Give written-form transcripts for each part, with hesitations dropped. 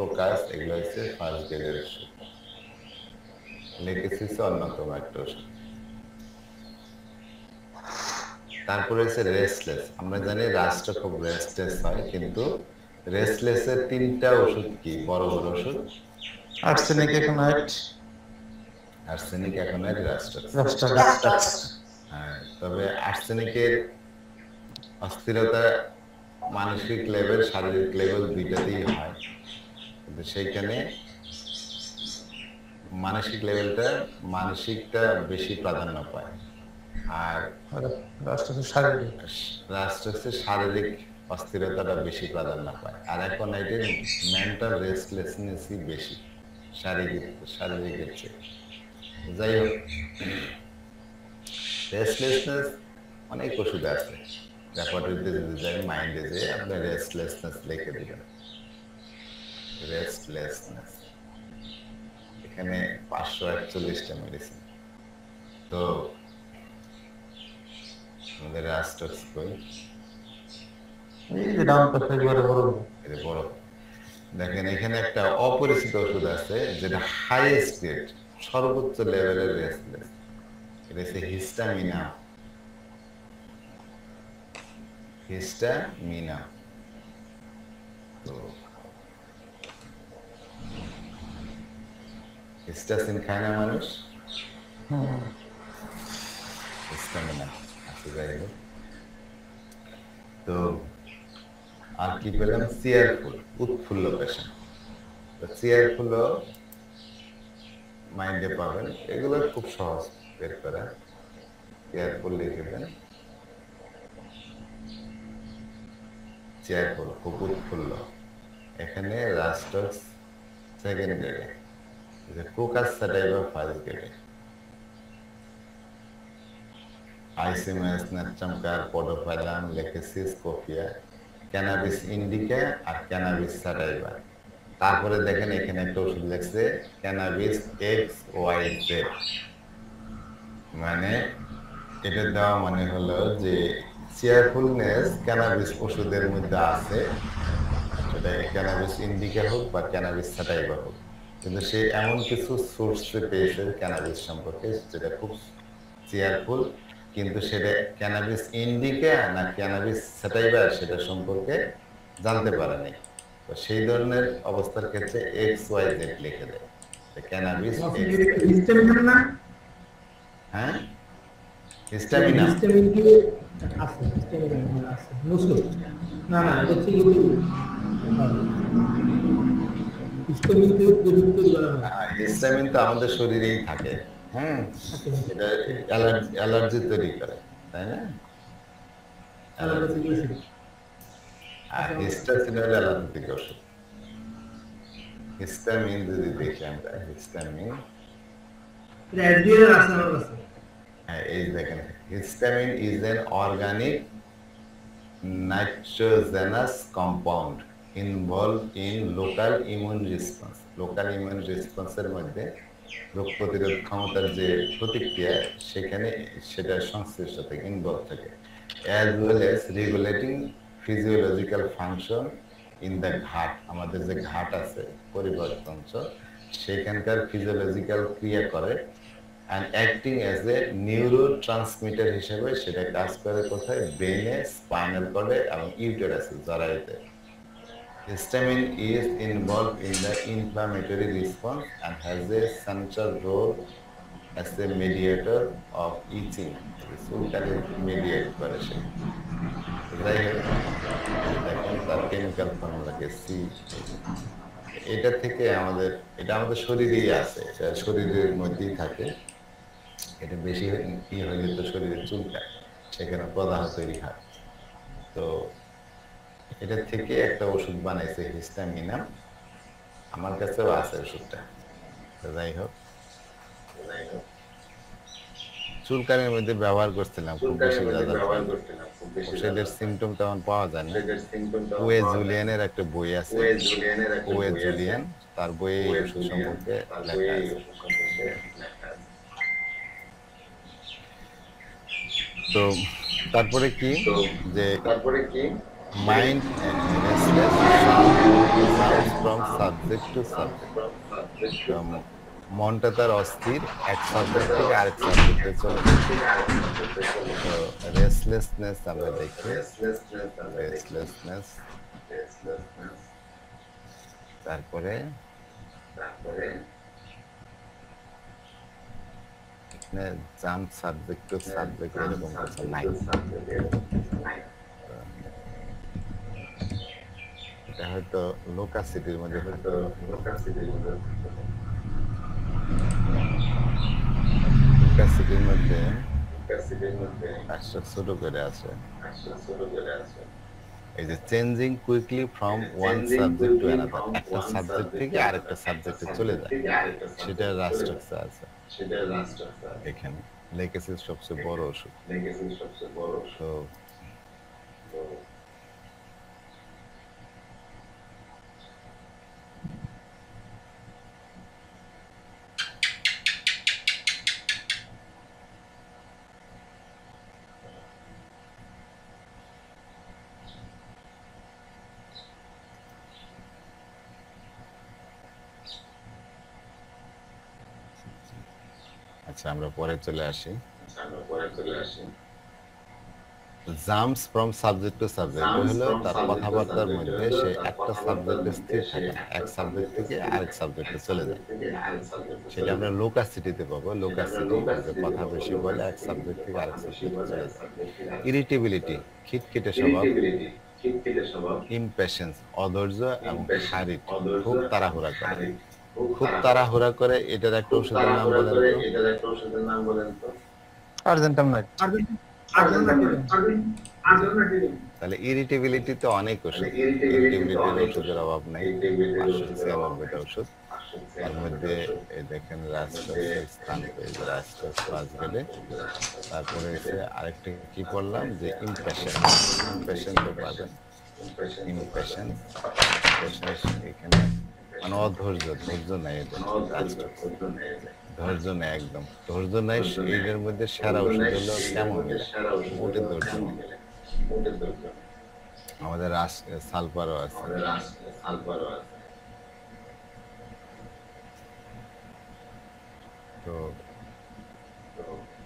Coccus, এগুলো হচ্ছে first গ্রেডের ওষুধ। লেকেসিস অন্যতম একটা ওষুধ। তারপরে হচ্ছে রেস্টলেস। আমরা জানি রাষ্ট্র খুব রেস্টলেস হয়, কিন্তু রেস্টলেসের তিনটা ওষুধ কি, বড় বড় ওষুধ? Arsenic, aconite, arsenic, aconite, Rhus tox. Rhus tox. হ্যাঁ, তবে আর্সেনিকের অস্থিরতা মানসিক লেভেল, শারীরিক লেভেল দুইটাতেই হয়, কিন্তু সেইখানে মানসিক লেভেলটা, মানসিকটা বেশি প্রাধান্য পায়, আর রাষ্ট্রের শারীরিক অস্থিরতাটা বেশি প্রাধান্য পায়, আর অ্যাকোনাইটের মেন্টাল রেস্টলেসনেসই বেশি শারীরিকের চেয়ে। যাই হোক, রেস্টলেসনেস অনেক ওষুধ আছে। রেপার্টরিতে যদি যাই, মাইন্ডে যে আপনি রেস্টলেসনেস লিখে দিবেন, রেস্টলেসনেস, এখানে 541টা মেডিসিন। তো আমাদের রাস্টক্স কই, বড় দেখেন, এখানে একটা অপরিচিত ওষুধ আছে যেটা হাইয়েস্ট গ্রেড, সর্বোচ্চ লেভেলের রেস্টলেস। এটা হচ্ছে হিস্টামিনা। হিস্টামিনা তো হিস্টাসিন খায় না মানুষ, হিস্টামিনা আছে। যাই হোক, তো আর কি পেলাম, চেয়ারফুল, উৎফুল্ল পেশেন্ট। চেয়ারফুল মাইন্ডে পাবেন, এগুলো খুব সহজ বের করা। চেয়ারফুল লিখে দেন, চেয়ারফুল, খুব উৎফুল্ল। এখানে রাস্টক্স সেকেন্ড গ্রেডে, কোকাস স্যাটাইভা ফার্স্ট গ্রেডে, আইসিএমএস, নাট্রামকার, পডোফাইলাম, লেকেসিস, কোফিয়া, ক্যানাবিস ইন্ডিকা আর ক্যানাবিস স্যাটাইভা। তারপরে দেখেন এখানে একটা ওষুধ লেখছে ক্যানাবিস XYZ, মানে এটা দেওয়া মানে হলো যে চেয়ারফুলনেস ক্যানাবিস ওষুধের মধ্যে আছে, সেটা ক্যানাবিস ইন্ডিকা হোক বা ক্যানাবিস স্যাটাইভা হোক, কিন্তু সে এমন কিছু সোর্সে পেয়েছে ক্যানাবিস সম্পর্কে যেটা খুব চেয়ারফুল, কিন্তু সেটা ক্যানাবিস ইন্ডিকা না ক্যানাবিস স্যাটাইভা সেটা সম্পর্কে জানতে পারেনি। তো সেই ধরনের অবস্থার ক্ষেত্রে XYZ লিখে দেয়, ক্যানাবিস হিস্টামিনা। হ্যাঁ, হিস্টামিনা হিস্টামিন কি আছে? হিস্টামিনা আছে মুসলিম না, না এটা হচ্ছে কি হিস্টামিন থেকে প্রযুক্ত করা হয়। হিস্টামিন তো আমাদের শরীরেই থাকে, হ্যাঁ, এটা অ্যালার্জি তৈরি করে, তাই না? আর হিস্টাসিন হলো অ্যালার্জিক ওষুধ। হিস্টামিন যদি দেখি আমরা, হিস্টামিন, হ্যাঁ এই দেখেন, histamine is an organic nitrogenous compound involve in local immune response. Local immune রেসপন্সের মধ্যে রোগ প্রতিরোধ ক্ষমতার যে প্রতিক্রিয়া, সেখানে সেটা সংশ্লিষ্ট থাকে, ইনভলভ থাকে, as well as regulating physiological function in the ঘাট। আমাদের যে ঘাট আছে, পরিপাকতন্ত্র, সেখানকার ফিজিওলজিক্যাল ক্রিয়া করে, and acting as a neurotransmitter হিসেবে সেটা কাজ করে কোথায়, ব্রেনে, স্পাইনাল কর্ডে এবং ইউটেরাসে, জরায়ুতে। Histamine is involved in the inflammatory response and has a central role as a mediator of itching. চুলকানি মিডিয়েট করে সে। যাই হোক, দেখেন তার কেমিক্যাল ফর্মুলাকে সি। এটা থেকে এটা আমাদের শরীরেই আছে, এটা শরীরের মধ্যেই থাকে। এটা বেশি হইলে তো শরীরে চুলকায়, সেখানে প্রদাহ তৈরি হয়। তো এটা থেকে একটা ওষুধ বানাইছে হিস্টামিনা, আমার কাছেও আছে ওষুধটা। যাই হোক, চুলকানির মধ্যে ব্যবহার করছিলাম, খুব বেশি ওষুধের সিমটম তেমন পাওয়া যায় না। ওয়ে জুলিয়ানের একটা বই আছে, ওয়ে জুলিয়ান, তার বইয়ে এই ওষুধ সম্পর্কে লেখা আছে। তো তারপরে কি, যে Mind restless jumps from subject to subject. তো মনটা তার অস্থির এক সাবজেক্ট থেকে আরেক সাবজেক্টে চলে যায়। তো রেস্টলেসনেস আমরা দেখি, রেস্টলেসনেস, তারপরে জাম্প সাবজেক্ট টু সাবজেক্ট এরকম কিছু নাই। এটা হয়তো লোকাসিটির মধ্যে হয়তো লোকাসিটির মধ্যে কাজটা ছোট করে আছে। এই যে changing quickly from one subject to another, একটা সাবজেক্ট থেকে আরেকটা সাবজেক্টে চলে যায়, সেটা রাস্ট্রাকচার আছে এখানে। লেকেসিস সবচেয়ে বড় ওষুধ। তো আচ্ছা আমরা পরে চলে আসি। Jumps from subject to subject হলো তার কথাবার্তার মধ্যে সে একটা সাবজেক্টে স্থির থাকে না, এক সাবজেক্ট থেকে আরেক সাবজেক্টে চলে যায়, সেটা আমরা লোকাসিটিতে পাবো। লোকাসিটি যে কথা বেশি বলে এক সাবজেক্ট থেকে আরেক সাবজেক্টে চলে যায়। ইরিটেবিলিটি খিটখিটে স্বভাব, ইমপ্যাশেন্স অধৈর্য এবং হারিট খুব তাড়াহুড়া করে। খুব তাড়াহুড়া করে এটার একটা ওষুধের নাম বলেন তো। Argentum night. তাহলে ইরিটেবিলিটি তো অনেক ওষুধ, ইরিটেবিলিটির ওষুধের অভাব নাই, 596টা ওষুধ। তার মধ্যে দেখেন রাস্ট্রাসের স্থান পেয়েছে, রাস্ট্রাস পাঁচ গেলে তারপরে এসে আরেকটা কি করলাম যে ইমপ্যাশন, ইমপ্যাশন তো পাবেন, ইমপ্যাশন এখানে মানে অধৈর্য, ধৈর্য নাই এদের, ধৈর্য নেই একদম, ধৈর্য নাই। এদের মধ্যে সেরা ওষুধ হলো ক্যামোমিলা, মোটে ধৈর্য নেই। আমাদের সালফারও আছে। তো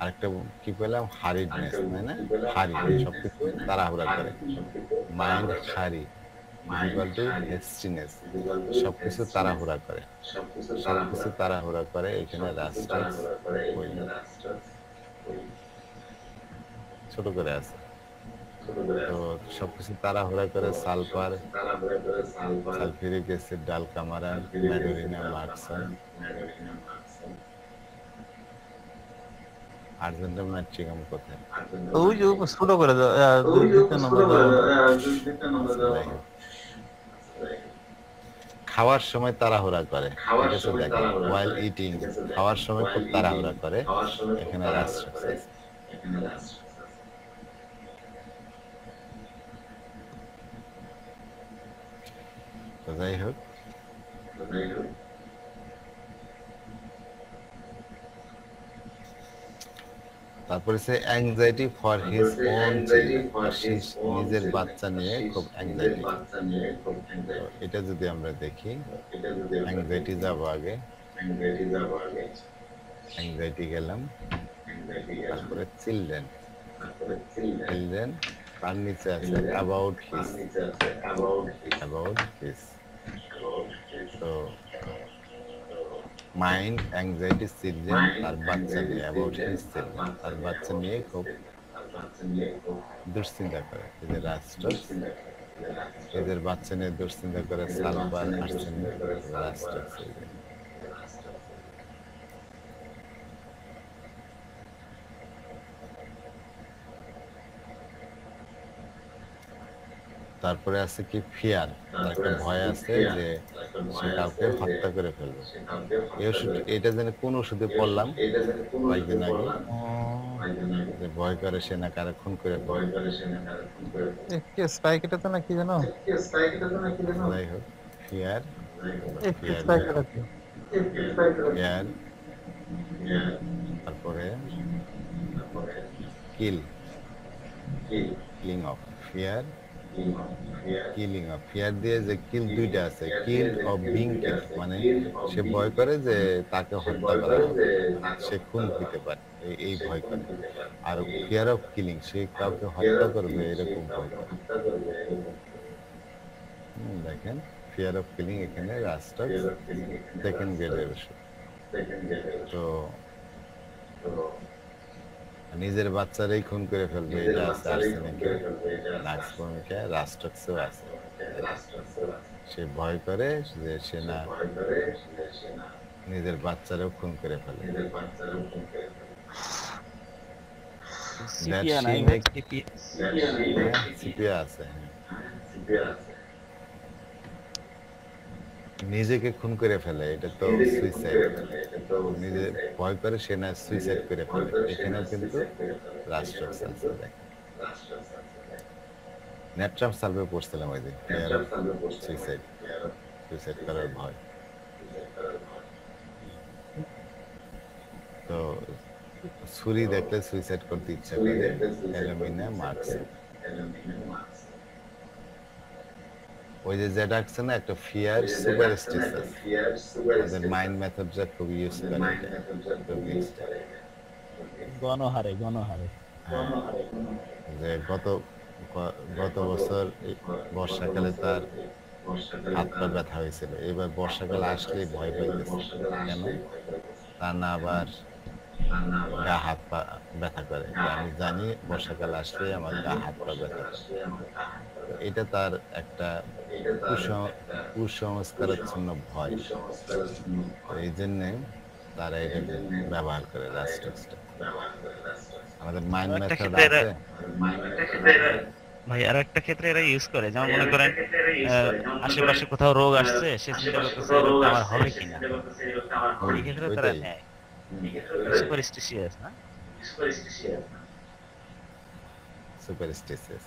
আরেকটা কি পেলাম, হারিডনেস, তাই না? হারি, সবকিছু তাড়াহুড়া করে। মাইন্ড হারি ইকুয়াল টু হেস্টিনেস, সবকিছু তাড়াহুড়া করে, সবকিছু তাড়াহুড়া করে। এখানে রাস্ট্রাস ওই ছোট করে আছে। তো সবকিছু তাড়াহুড়া করে সালফার, সালফিউরিক অ্যাসিড, ডালকামারান, ম্যাডোরিনা, মার্কসন, আর্জেন্টাম নাইট্রিকাম কোথায়? ওই যে ছোট করে দাও, দ্বিতীয় নম্বর দাও। খাওয়ার সময় তাড়াহুড়া করে, ঠিক আছে? দেখেন ওয়াইল ইটিং, খাওয়ার সময় খুব তাড়াহুড়া করে, এখানে রাস্ট্রাস আছে। তো যাই হোক, তারপরে সে anxiety for his own children, নিজের বাচ্চা নিয়ে খুব অ্যাংজাইটি। এটা যদি আমরা দেখি, অ্যাংজাইটি যাবো আগে, অ্যাংজাইটি গেলাম, তারপরে চিলড্রেন, চিলড্রেন তার নিচে আছে অ্যাবাউট হিজ, অ্যাবাউট হিজ। তো মাইন্ড অ্যাংজাইটি চিলড্রেন তার বাচ্চা নিয়ে, অ্যাবাউট হিজ চিলড্রেন তার বাচ্চা নিয়ে খুব দুশ্চিন্তা করে। এদের রাস্ট্রাস, এদের বাচ্চা নিয়ে দুশ্চিন্তা করে, সালফার, আর্সেনিক, রাস্ট্রাস। তারপরে আছে কি ফিয়ার, একটা ভয় আছে যে সে কাউকে হত্যা করে ফেলবে। এই ওষুধ, এটা যেন কোন ওষুধে পড়লাম কয়েকদিন আগে, যে ভয় করে সে না কারো খুন করে ফেলবে। স্পাইক এটা তো না কি জানো? যাই হোক, ফিয়ার, ফিয়ার, তারপরে kill, killing of, fear, killing of, fear দিয়ে যে কিল দুইটা আছে, কিল অফ বিং কিল মানে সে ভয় করে যে তাকে হত্যা করা হবে, মানে সে খুন হইতে পারে, এই ভয় করে। আর ফিয়ার অফ কিলিং, সে কাউকে হত্যা করবে এরকম ভয় করে। দেখেন ফিয়ার অফ কিলিং এখানে রাস্টাক্স সেকেন্ড গ্রেডের ওষুধ। তো নিজের বাচ্চারাই খুন করে ফেলবে, এটা আছে আর্সেনিকে, লাক্স ভূমিকা, রাস্টাক্সও আছে। সে ভয় করে যে সে না নিজের বাচ্চারাও খুন করে ফেলে। সিপিয়া নাই সিপিয়া আছে, নিজেকে খুন করে ফেলে, এটা তো সুইসাইড। নিজে ভয় করে সে না সুইসাইড করে ফেলে, এখানেও কিন্তু রাস্ট্রাক্স আছে। দেখেন নেট্রাম সালভে পড়ছিলাম ওই দিন, ফিয়ার অফ সুইসাইড, সুইসাইড করার ভয়। তো ছুরি দেখলে সুইসাইড করতে ইচ্ছা করে, অ্যালুমিনা মার্কস। ওই যে যেটা আছে না একটা ফিয়ার সুপারস্টিশন, আমাদের মাইন্ড মেথডটা খুব ইউজ করে এটা। গণহারে যে গত বছর বর্ষাকালে তার হাত পা ব্যথা হয়েছিল, এবার বর্ষাকালে আসলেই ভয় পাইতেছে। কেন? তা না আবার গা হাত পা ব্যথা করে, আমি জানি বর্ষাকালে আসলে আমার গা হাত পা ব্যথা করে। এটা তার একটা কুসংস্কারাচ্ছন্ন ভয়, এই জন্যে তারা এটা ব্যবহার করে রাস্ট্রাক্সটা। আমাদের মাইন্ড মেথড আছে ভাই, আর একটা ক্ষেত্রে এরা ইউজ করে, যেমন মনে করেন আশেপাশে কোথাও রোগ আসছে, সে চিন্তা করতেছে এই রোগটা আমার হবে কিনা, এই ক্ষেত্রে তারা নেয় সুপারস্টিশিয়াস না, সুপারস্টিশিয়াস।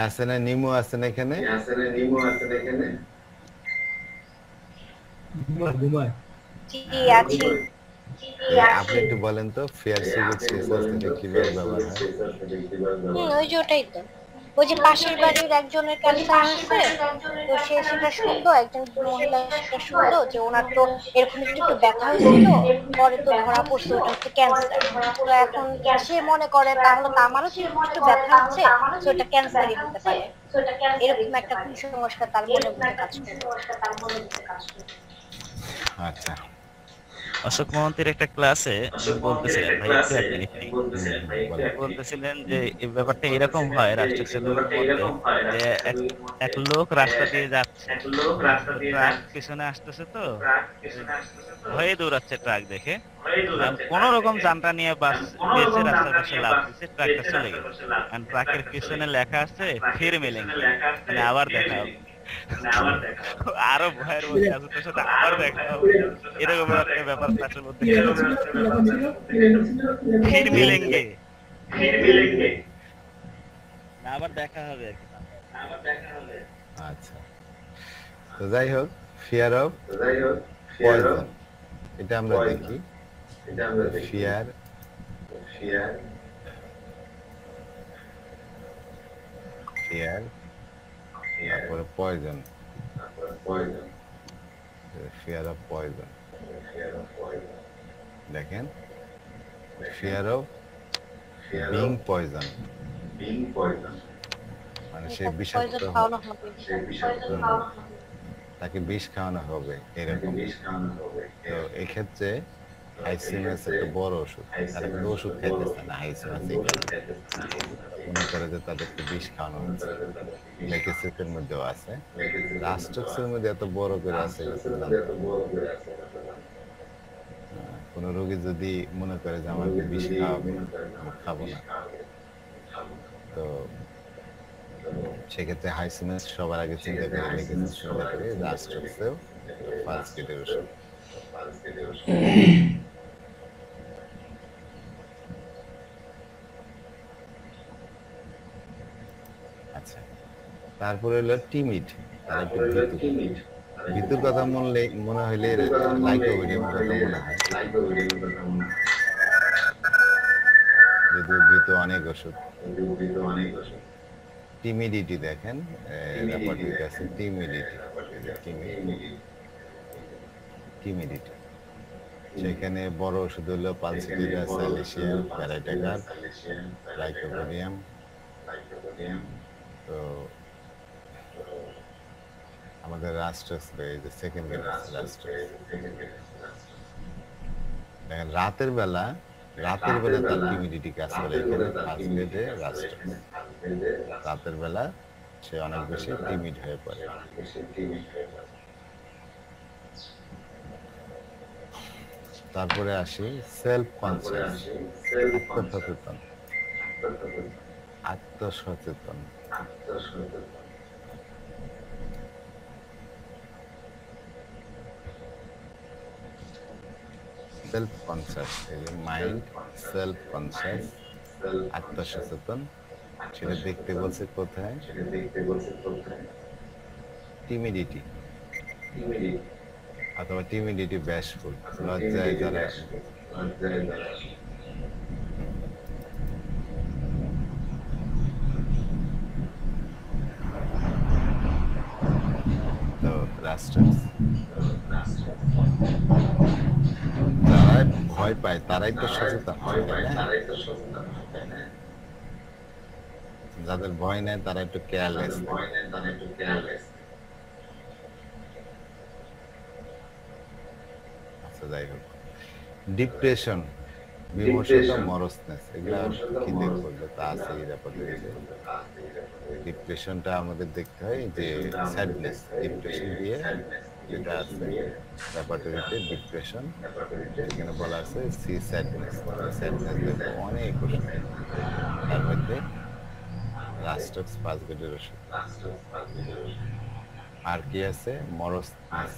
আছে না নিমো আছে না এখানে, ঘুমায় আছি। আপনি একটু বলেন তো ফেয়ার সুপারস্টিশিয়াস কিভাবে ব্যবহার হয়? ওই যে ওটাই তো, ওই যে পাশের বাড়ির একজনের ক্যান্সার হয়েছে, তো সে সেটা শুনলো, একজন মহিলা সেটা শুনলো যে ওনার তো এরকম একটু ব্যথা হয়েছিল, পরে তো ধরা পড়ছে ওটা হচ্ছে ক্যান্সার। তো এখন সে মনে করে তাহলে তো আমারও যে একটু ব্যথা হচ্ছে, তো এটা ক্যান্সারই হতে পারে, এরকম একটা কুসংস্কার তার মনে মনে কাজ করে। আচ্ছা, অশোক মহন্তের একটা ক্লাসে বলতেছিলেন, ভাই একটু এক মিনিট নেই, বলতেছিলেন যে এই ব্যাপারটা এরকম হয় রাষ্ট্রায়ত্ত মধ্যে, যে এক লোক রাস্তা দিয়ে যাচ্ছে, ট্রাক পিছনে আসতেছে, তো ভয়ে দৌড়াচ্ছে ট্রাক দেখে, কোন রকম যানটা নিয়ে বাস দিয়েছে, রাস্তার পাশে লাফ দিচ্ছে, ট্রাকটা চলে গেল। কারণ ট্রাকের পিছনে লেখা আছে ফির মিলেঙ্গে, মানে আবার দেখা হবে। আরো ভয়ের মধ্যে আছে, তোর সাথে আবার দেখা হবে, এরকম একটা ব্যাপার তার মধ্যে ফির মিলেঙ্গে, আবার দেখা হবে আর কি। আচ্ছা, তো যাই হোক, ফিয়ার অফ পয়জন, এটা আমরা দেখি। ফিয়ার তারপরে পয়জন, ফিয়ার অফ পয়জন। দেখেন ফিয়ার অফ বিং পয়জন, মানে সে বিষাক্ত, তাকে বিষ খাওয়ানো হবে এরকম। তো এক্ষেত্রে হাইসিমাস একটা বড় ওষুধ, তারা কিন্তু ওষুধ খাইতেছে না, হাইসিমাস মনে করে যে তাদেরকে বিষ খাওয়ানো হচ্ছে। লেকেসিসের মধ্যেও আছে, রাস্ট্রাক্সের মধ্যে এত বড় করে আছে, কোন রোগী যদি মনে করে যে আমাকে বিষ খাওয়াবে, আমি খাবো না, তো সেক্ষেত্রে হাইসিমাস সবার আগে চিন্তা করে, লেকেসিস চিন্তা করে, রাস্ট্রাক্সেও ফার্স্ট গ্রেডের ওষুধ। আচ্ছা, তারপরে হলো টিমিড, তার একটু ভিতর কথা মনে হইলে লাইকোভিডিয়ামের কথা মনে হয়, যদিও ভিতর অনেক ওষুধ। টিমিডিটি দেখেন, রেপার্টরিতে আছে টিমিডিটি, টিমিডিটি। সেখানে বড় ওষুধ হলো পালসিটিরা, স্যালিসিয়াম, প্যারাটাকার, লাইকোপোডিয়াম। তো আমাদের রাস্ট্রাস এই যে সেকেন্ড গ্রেড রাস্ট্রাস দেখেন, রাতের বেলা তার টিমিডিটি কাজ করে। এখানে ফার্স্ট গ্রেডে রাস্ট্রাস রাতের বেলা সে অনেক বেশি টিমিড হয়ে পড়ে। তারপরে আসি সেলফ কনসিয়াস, আত্মসচেতন। আত্মসচেতন সেলফ কনসিয়াস, এই যে মাইন্ড সেলফ কনসিয়াস, আত্মসচেতন। সেটা দেখতে বলছে কোথায়? টিমিডিটি অথবা টিমিডিটি ব্যাশফুল, লজ্জায় যারা তো রাস্ট্রাস, যারা ভয় পায় তারাই তো সচেতন, তাই না? যাদের ভয় নেই তারা একটু কেয়ারলেস। আচ্ছা, যাই হোক, ডিপ্রেশন, বিমর্ষতা, মরসনেস, এগুলা কি দেখবো? তা আছে এই রেপার্টরিতে। ডিপ্রেশনটা আমাদের দেখতে হয় যে স্যাডনেস, ডিপ্রেশন দিয়ে যেটা আছে রেপার্টরিতে ডিপ্রেশন, যেখানে বলা আছে সি স্যাডনেস। স্যাডনেস দেখবো অনেক ওষুধ, তার মধ্যে রাস্টক্স 5 গ্রেডের ওষুধ। আর কি আছে? মরসনেস,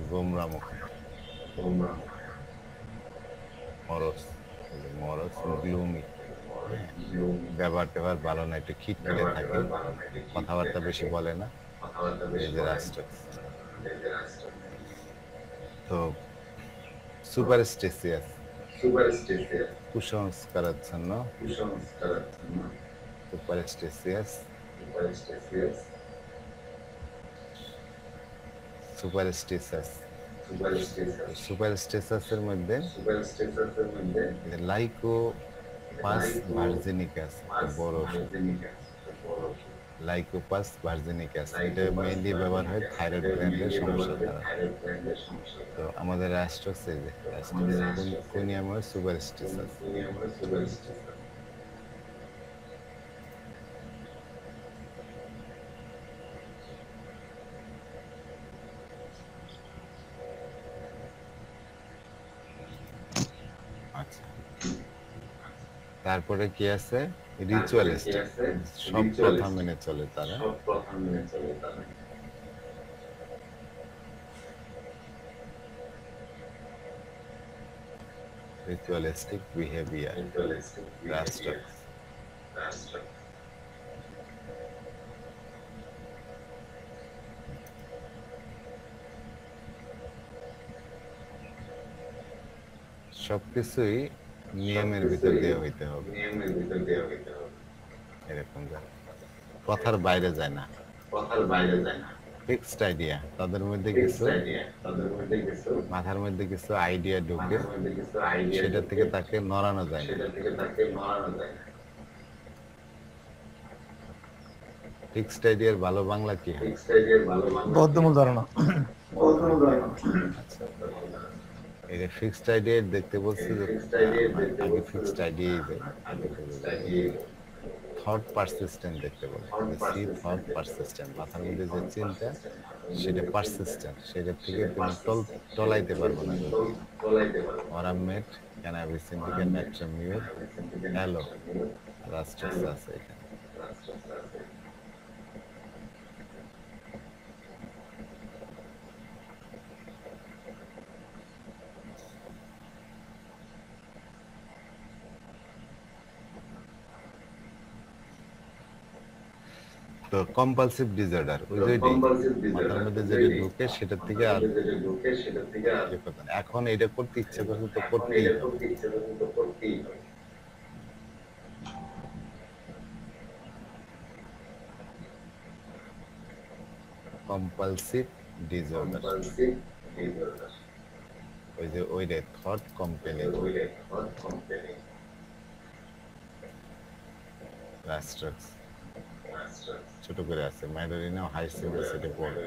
গোমরামুখ, মরস, গ্লুমি, ব্যবহার ট্যাবহার ভালো না, একটু খিটখিটে থাকে, কথাবার্তা বেশি বলে না, এই যে রাস্টক্স। তো সুপারস্টিসিয়াস, কুসংস্কারাচ্ছন্ন, সুপারস্টিসিয়াস, সুপারস্টিসাসের মধ্যে লাইকোপাস ভার্জিনিকাস, বড় লাইকোপাস ভার্জিনিকাস, এটা মেইনলি ব্যবহার হয় থাইরয়েড গ্ল্যান্ডের সমস্যা দ্বারা। তো আমাদের রাস্ট্রাস, এই যে কোনিয়ামের সুপারস্টিসাস। আচ্ছা, তারপরে কি আছে? রিচুয়ালিস্টিক, সব কথা মেনে চলে তারা। রিচুয়ালিস্টিক বিহেভিয়ার, রাস্ট্রাস। সবকিছুই নিয়মের ভিতর দিয়ে হইতে হবে, এরকম কথার বাইরে যায় না, ফিক্সড আইডিয়া। তাদের মধ্যে কিছু মাথার মধ্যে কিছু আইডিয়া ঢুকে, সেটা থেকে তাকে নড়ানো যায় না। ফিক্সড আইডিয়ার ভালো বাংলা কি হয়? বদ্ধমূল ধারণা। আচ্ছা, এটা ফিক্সড আইডিয়া দেখতে বলছে যে আগে ফিক্সড আইডিয়াই দেয়। থট পারসিস্টেন্ট দেখতে বলে, সি থট পারসিস্টেন্ট, মাথার মধ্যে যে চিন্তা সেটা পারসিস্টেন্ট, সেটা থেকে তুমি টলাইতে পারবো না। অরামেট, ক্যানাবিস ইন্ডিকা, ন্যাট্রামিউর, হ্যালো, রাস্ট্রাস আছে এখানে। তো কম্পালসিভ ডিসঅর্ডার, ওই যে মাথার মধ্যে যেটা ঢুকে সেটার থেকে আর এখন এটা করতে ইচ্ছা করছে তো করতেই হবে। কম্পালসিভ ডিসঅর্ডার, ওই যে ওই রে থট কম্পেলিং রাস্ট্রাক্স ছোট করে আছে ম্যাডারিনা হাই সিম্পলিসিটি পড়ে।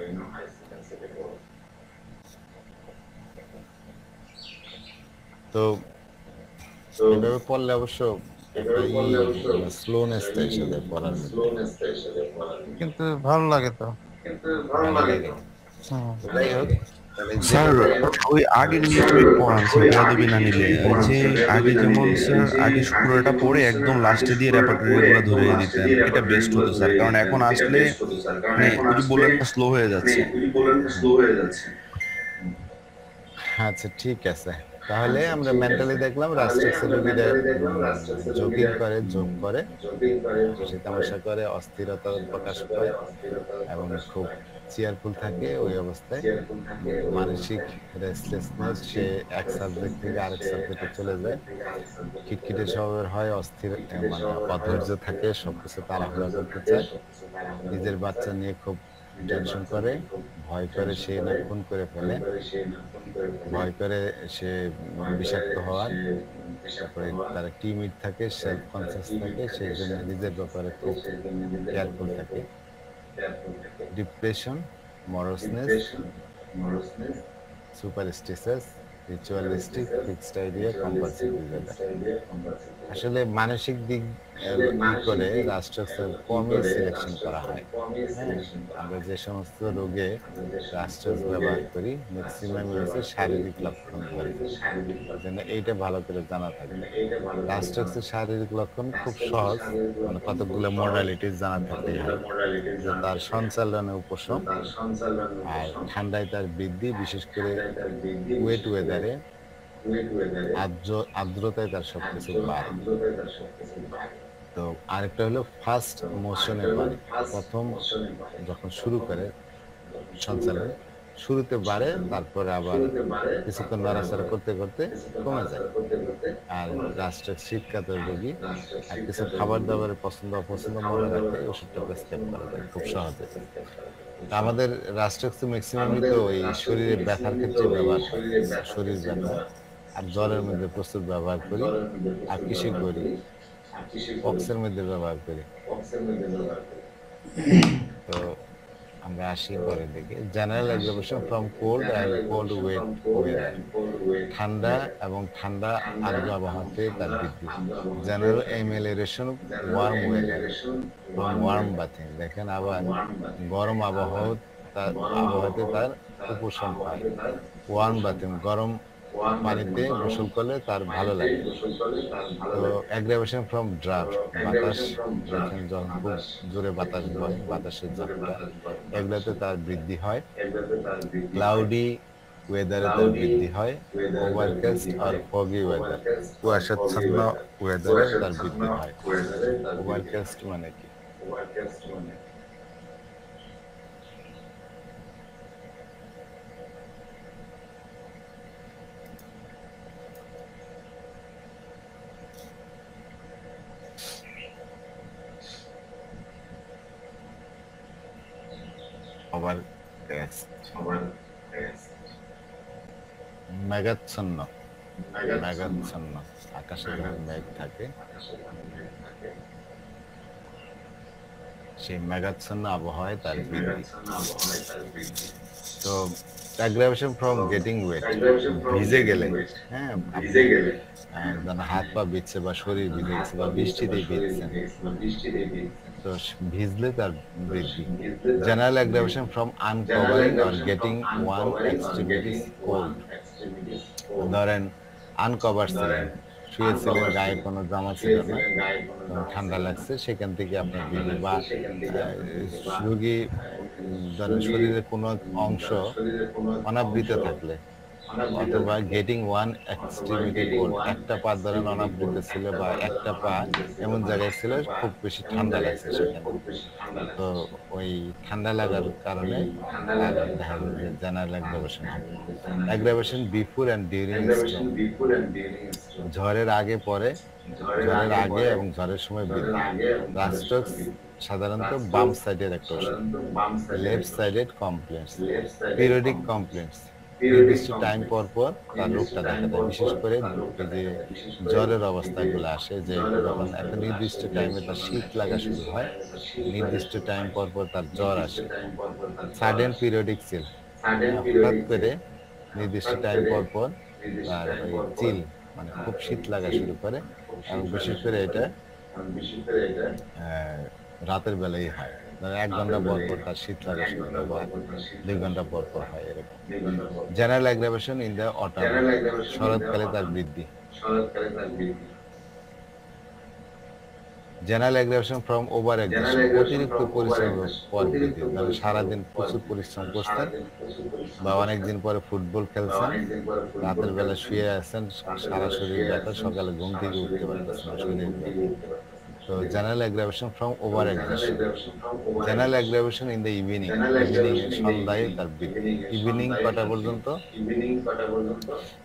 তো এভাবে পড়লে অবশ্য একটা স্লোনেসটা এসে যায় পড়ার মধ্যে, কিন্তু ভালো লাগে তো। ভালো লাগে। যাই হোক, তাহলে স্যার ওই আগের নিয়মে পড়ান স্যার, বেয়াদবি না নিলে। ওই যে আগে যেমন স্যার আগে পুরোটা পড়ে একদম লাস্টে দিয়ে রেপার্টরিগুলো ধরে দিতেন, এটা বেস্ট হতো স্যার। কারণ এখন আসলে মানে ওই যে বললেন স্লো হয়ে যাচ্ছে। আচ্ছা ঠিক আছে, তাহলে আমরা মেন্টালি দেখলাম রাস্ট্রাক্সের রোগীরা জোকিং করে, যোগ করে, হাসি তামাশা করে, অস্থিরতা প্রকাশ পায় এবং খুব চেয়ারফুল থাকে। ওই অবস্থায় মানসিক রেস্টলেসনেস, সে এক সাবজেক্ট থেকে আরেক সাবজেক্টে চলে যায়, খিটখিটে স্বভাবের হয়, অস্থির মানে অধৈর্য থাকে, সবকিছু তাড়াহুড়া করতে চায়, নিজের বাচ্চা নিয়ে খুব টেনশন করে, ভয় করে সে না খুন করে ফেলে, ভয় করে সে বিষাক্ত হওয়ার, তারপরে তারা টিমিড থাকে, সেলফ কনসিয়াস থাকে, সেই জন্য নিজের ব্যাপারে খুব কেয়ারফুল থাকে। Depression, moroseness, superstitious, ritualistic, fixed idea, compulsive disorder. আসলে মানসিক দিক করে রাস্ট্রাক্সের কমই সিলেকশন করা হয়। হ্যাঁ, আমরা যে সমস্ত রোগে রাস্ট্রাক্স ব্যবহার করি ম্যাক্সিমাম হচ্ছে শারীরিক লক্ষণ ধরে, জন্য এইটা ভালো করে জানা থাকবে। রাস্ট্রাক্সের শারীরিক লক্ষণ খুব সহজ, মানে কতগুলো মডালিটিস জানা থাকলেই হয়। যে তার সঞ্চালনে উপশম, আর ঠান্ডায় তার বৃদ্ধি, বিশেষ করে ওয়েট ওয়েদারে আর্দ্রতায় তার সবকিছু বাড়ে। তো আরেকটা হলো ফার্স্ট মোশনে বাড়ে, প্রথম যখন শুরু করে সঞ্চালন শুরুতে বাড়ে, তারপরে আবার কিছুক্ষণ নাড়াচাড়া করতে করতে কমে যায়। আর রাস্ট্রাক্স শীতকাতর রোগী আর কিছু খাবার দাবারের পছন্দ অপছন্দ মনে রাখলে ওষুধটা প্রেসক্রাইব করা যায় খুব সহজে। আমাদের রাস্ট্রাক্স ম্যাক্সিমামই তো ওই শরীরে ব্যথার ক্ষেত্রে ব্যবহার হয়, শরীর ব্যথা আর জ্বরের মধ্যে প্রচুর ব্যবহার করি। আর কিসে করি? পক্সের মধ্যে ব্যবহার করি। তো আমরা আসি পরের দিকে। General examination from cold and cold wet weather, ঠান্ডা এবং ঠান্ডা আর্দ্র আবহাওয়াতে তার বৃদ্ধি। General amelioration warm weather from warm bathing, দেখেন আবার গরম আবহাওয়াতে তার উপশম পায়। ওয়ার্ম বাথিং, গরম পানিতে গোসল করলে তার ভালো লাগে। তো অ্যাগ্রাভেশন ফ্রম ড্রাফট, বাতাস যখন খুব জোরে বাতাস বয়, বাতাসের ঝাপটা, এগুলোতে তার বৃদ্ধি হয়। ক্লাউডি ওয়েদারে তার বৃদ্ধি হয়। ওভারকাস্ট আর ফগি ওয়েদার, কুয়াশাচ্ছন্ন ওয়েদারে তার বৃদ্ধি হয়। ওভারকাস্ট মানে কি? মেঘাচ্ছন্ন, মেঘাচ্ছন্ন আকাশে যখন মেঘ থাকে সেই মেঘাচ্ছন্ন আবহাওয়ায় তার বৃদ্ধি। তো অ্যাগ্রাভেশন ফ্রম গেটিং ওয়েট, ভিজে গেলে, হ্যাঁ যেন হাত পা ভিজছে বা শরীর ভিজে গেছে বা বৃষ্টিতেই ভিজছেন, তো ভিজলে তার বৃদ্ধি। General aggravation from uncovering or getting one extremities cold, ধরেন আনকভার ছিলেন, শুয়েছিলেন, গায়ে কোনো জামা ছিল না, ঠান্ডা লাগছে, সেখান থেকে আপনার বৃদ্ধি। বা রোগী ধরেন শরীরের কোনো অংশ অনাবৃত থাকলে, অথবা গেটিং ওয়ান এক্সট্রিমিটি কোল্ড, একটা পা ধরেন অনাবৃত ছিল বা একটা পা এমন জায়গায় ছিল খুব বেশি ঠান্ডা লাগছে সেখানে, তো ওই ঠান্ডা লাগার কারণে তার দেখা যায় যে জেনারেল অ্যাগ্রাভেশন হবে। অ্যাগ্রাভেশন বিফোর অ্যান্ড ডিউরিং স্ট্রোম, ঝড়ের আগে পরে, ঝড়ের আগে এবং ঝড়ের সময় বৃদ্ধি। রাস্ট্রাক্স সাধারণত বাম সাইডের একটা ওষুধ। Left sided complaints, periodic complaints, নির্দিষ্ট টাইম পর পর তার রোগটা দেখা দেয়। বিশেষ করে এই যে জ্বরের অবস্থাগুলো আসে, যে যখন একটা নির্দিষ্ট টাইমে তার শীত লাগা শুরু হয়, নির্দিষ্ট টাইম পর পর তার জ্বর আসে। সাডেন পিরিয়ডিক চিল, হঠাৎ করে নির্দিষ্ট টাইম পর পর তার ওই চিল মানে খুব শীত লাগা শুরু করে, এবং বিশেষ করে এটা রাতের বেলায় হয়। ধরেন 1 ঘন্টা পর পর তার শীত লাগা শুরু করে, বা 2 ঘন্টা পর পর হয় এরকম। General aggravation in the autumn, শরৎকালে তার বৃদ্ধি। General aggravation from over exertion, অতিরিক্ত পরিশ্রমের পর বৃদ্ধি। ধরেন সারাদিন প্রচুর পরিশ্রম করছেন, বা অনেকদিন পরে ফুটবল খেলছেন, রাতের বেলা শুয়ে আছেন, সারা শরীর ব্যথা, সকালে ঘুম থেকে উঠতে পারতেছেন না, শরীর ব্যথা। তো general aggravation from over exertion. General aggravation in the evening, evening সন্ধ্যায় তার বৃদ্ধি। ইভিনিং কটা পর্যন্ত?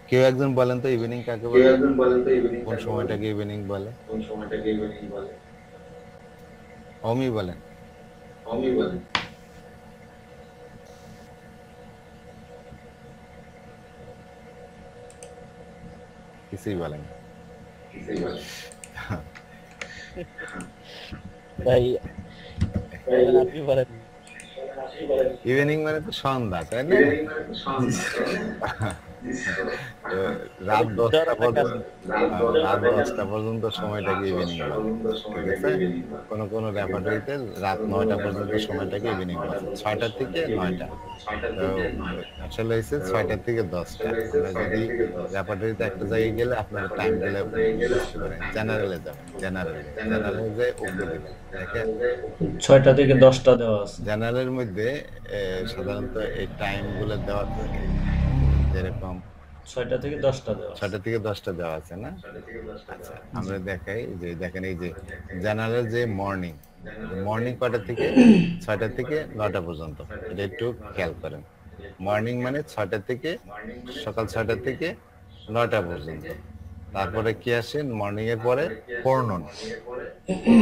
কেউ একজন বলেন তো ইভিনিং কাকে বলে? কোন সময়টাকে ইভিনিং বলে? অমি বলেন। কিছুই বলেন। ভাই আপনি বলেন। ইভিনিং মানে তো সন্ধ্যা, তাই না? তো রাত 10টা পর্যন্ত, সময়টাকে ইভিনিং বলে। ঠিক আছে, কোন রেপার্টরিতে রাত 9টা পর্যন্ত সময়টাকে ইভিনিং বলে, 6টা থেকে 9টা। তো আসলে হচ্ছে 6টা থেকে 10টা। আমরা যদি রেপার্টরিতে একটা জায়গায় গেলে আপনারা টাইম গুলো বুঝতে পারেন। জেনারেলে যাবেন, জেনারেলে যে ওকে দিবেন, দেখেন 6টা থেকে 10টা দেওয়া আছে। জেনারেলের মধ্যে সাধারণত এই টাইম গুলো দেওয়া থাকে, যেরকম 6টা থেকে 10টা দেওয়া আছে। 6টা থেকে 10টা দেওয়া আছে না? আচ্ছা, আমরা দেখাই যে দেখেন এই যে জেনারেল যে মর্নিং কটা থেকে? 6টা থেকে 9টা পর্যন্ত। এটা একটু খেয়াল করেন। মর্নিং মানে 6টা থেকে, সকাল 6টা থেকে 9টা পর্যন্ত। তারপরে কি আসে মর্নিং এর পরে? ফোরনুন,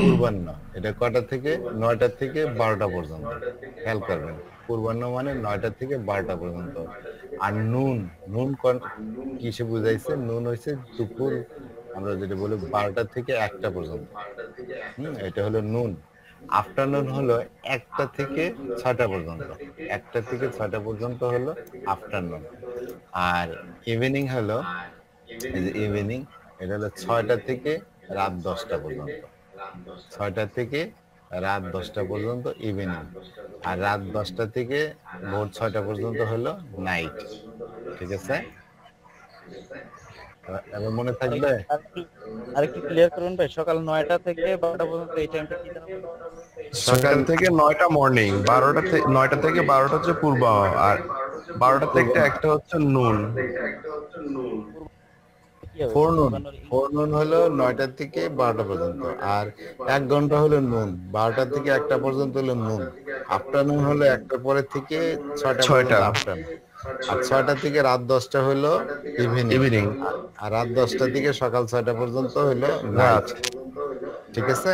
পূর্বাহ্ন। এটা কটা থেকে? 9টা থেকে 12টা পর্যন্ত। খেয়াল করবেন, পূর্বাহ্ন মানে 9টা থেকে 12টা পর্যন্ত। আর নুন কিসে বুঝাইছে? নুন হইছে দুপুর, আমরা যেটা বলি 12টা থেকে 1টা পর্যন্ত। এটা হলো নুন। আফটারনুন হলো 1টা থেকে 6টা পর্যন্ত। 1টা থেকে 6টা পর্যন্ত হলো আফটারনুন। আর ইভিনিং হলো, এই যে ইভিনিং, এটা হলো 6টা থেকে রাত 10টা পর্যন্ত। 6টা থেকে রাত 10টা পর্যন্ত ইভিনিং। আর রাত 10টা থেকে ভোর 6টা পর্যন্ত হলো নাইট। ঠিক আছে, এবার মনে থাকবে? আরেকটু ক্লিয়ার করুন ভাই, সকাল 9টা থেকে 12টা পর্যন্ত এই টাইমটা কি জানো? সকাল থেকে 9টা মর্নিং, 9টা থেকে 12টা হচ্ছে পূর্বাহ্ন, আর 12টা থেকে 1টা হচ্ছে নুন। ফোরনুন হলো 9টা থেকে 12টা পর্যন্ত, আর 1 ঘন্টা হলো নুন। 12টা থেকে 1টা পর্যন্ত হলো নুন। আফটারনুন হলো 1টার পরে থেকে 6টা পর্যন্ত আফটারনুন। আর 6টা থেকে রাত 10টা হলো ইভিনিং। আর রাত 10টা থেকে সকাল 6টা পর্যন্ত হলো রাত। ঠিক আছে?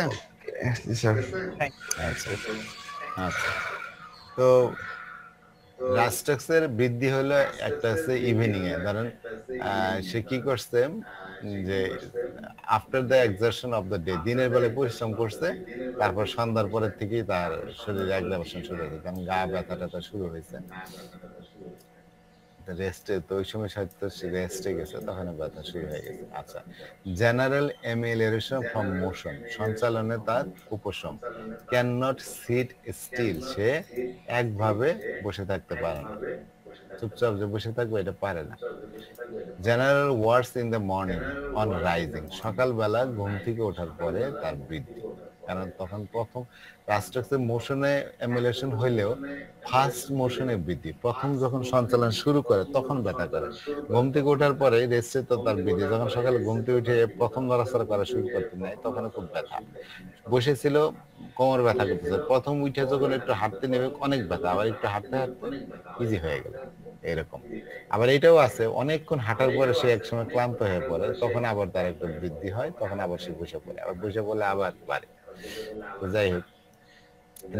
আচ্ছা, তো রাস্ট্রাক্সের বৃদ্ধি হলো একটা আছে ইভিনিং এ। ধরেন সে কি করছে, যে after the exertion of the day, দিনের বেলায় পরিশ্রম করছে, তারপর সন্ধ্যার পরের থেকেই তার শরীরে এক্সারশন শুরু হয়েছে, কারণ গা ব্যথা ট্যাথা শুরু হয়েছে, রেস্টে। তো ওই সময় হয়তো সে রেস্টে গেছে, তখন ব্যথা শুরু হয়ে গেছে। আচ্ছা, জেনারেল এমিলেশন ফ্রম মোশন, সঞ্চালনে তার উপশম। ক্যান নট সিট স্টিল, সে একভাবে বসে থাকতে পারে না, চুপচাপ যে বসে থাকবে এটা পারে না। General words in the morning on rising, সকালবেলা ঘুম থেকে ওঠার পরে তার বৃদ্ধি। কারণ তখন প্রথম রাস্ট্রাক্সের মোশনে এমিলেশন হইলেও ফার্স্ট মোশনে বৃদ্ধি, প্রথম যখন সঞ্চালন শুরু করে তখন ব্যথা করে। ঘুম থেকে ওঠার পরে রেস্টে তো তার বৃদ্ধি। যখন সকালে ঘুম থেকে উঠে প্রথম নড়াচড়া করা শুরু করতে নেয়, তখন খুব ব্যথা। বসেছিল, কোমর ব্যথা করতেছে, প্রথম উঠে যখন একটু হাঁটতে নেবে অনেক ব্যথা, আবার একটু হাঁটতে হাঁটতে ইজি হয়ে গেল, এরকম। আবার এটাও আছে, অনেকক্ষণ হাঁটার পরে সে একসময় ক্লান্ত হয়ে পড়ে, তখন আবার তার একটা বৃদ্ধি হয়, তখন আবার সে বসে পড়ে, আবার বসে পড়লে আবার বাড়ে। তো যাই হোক,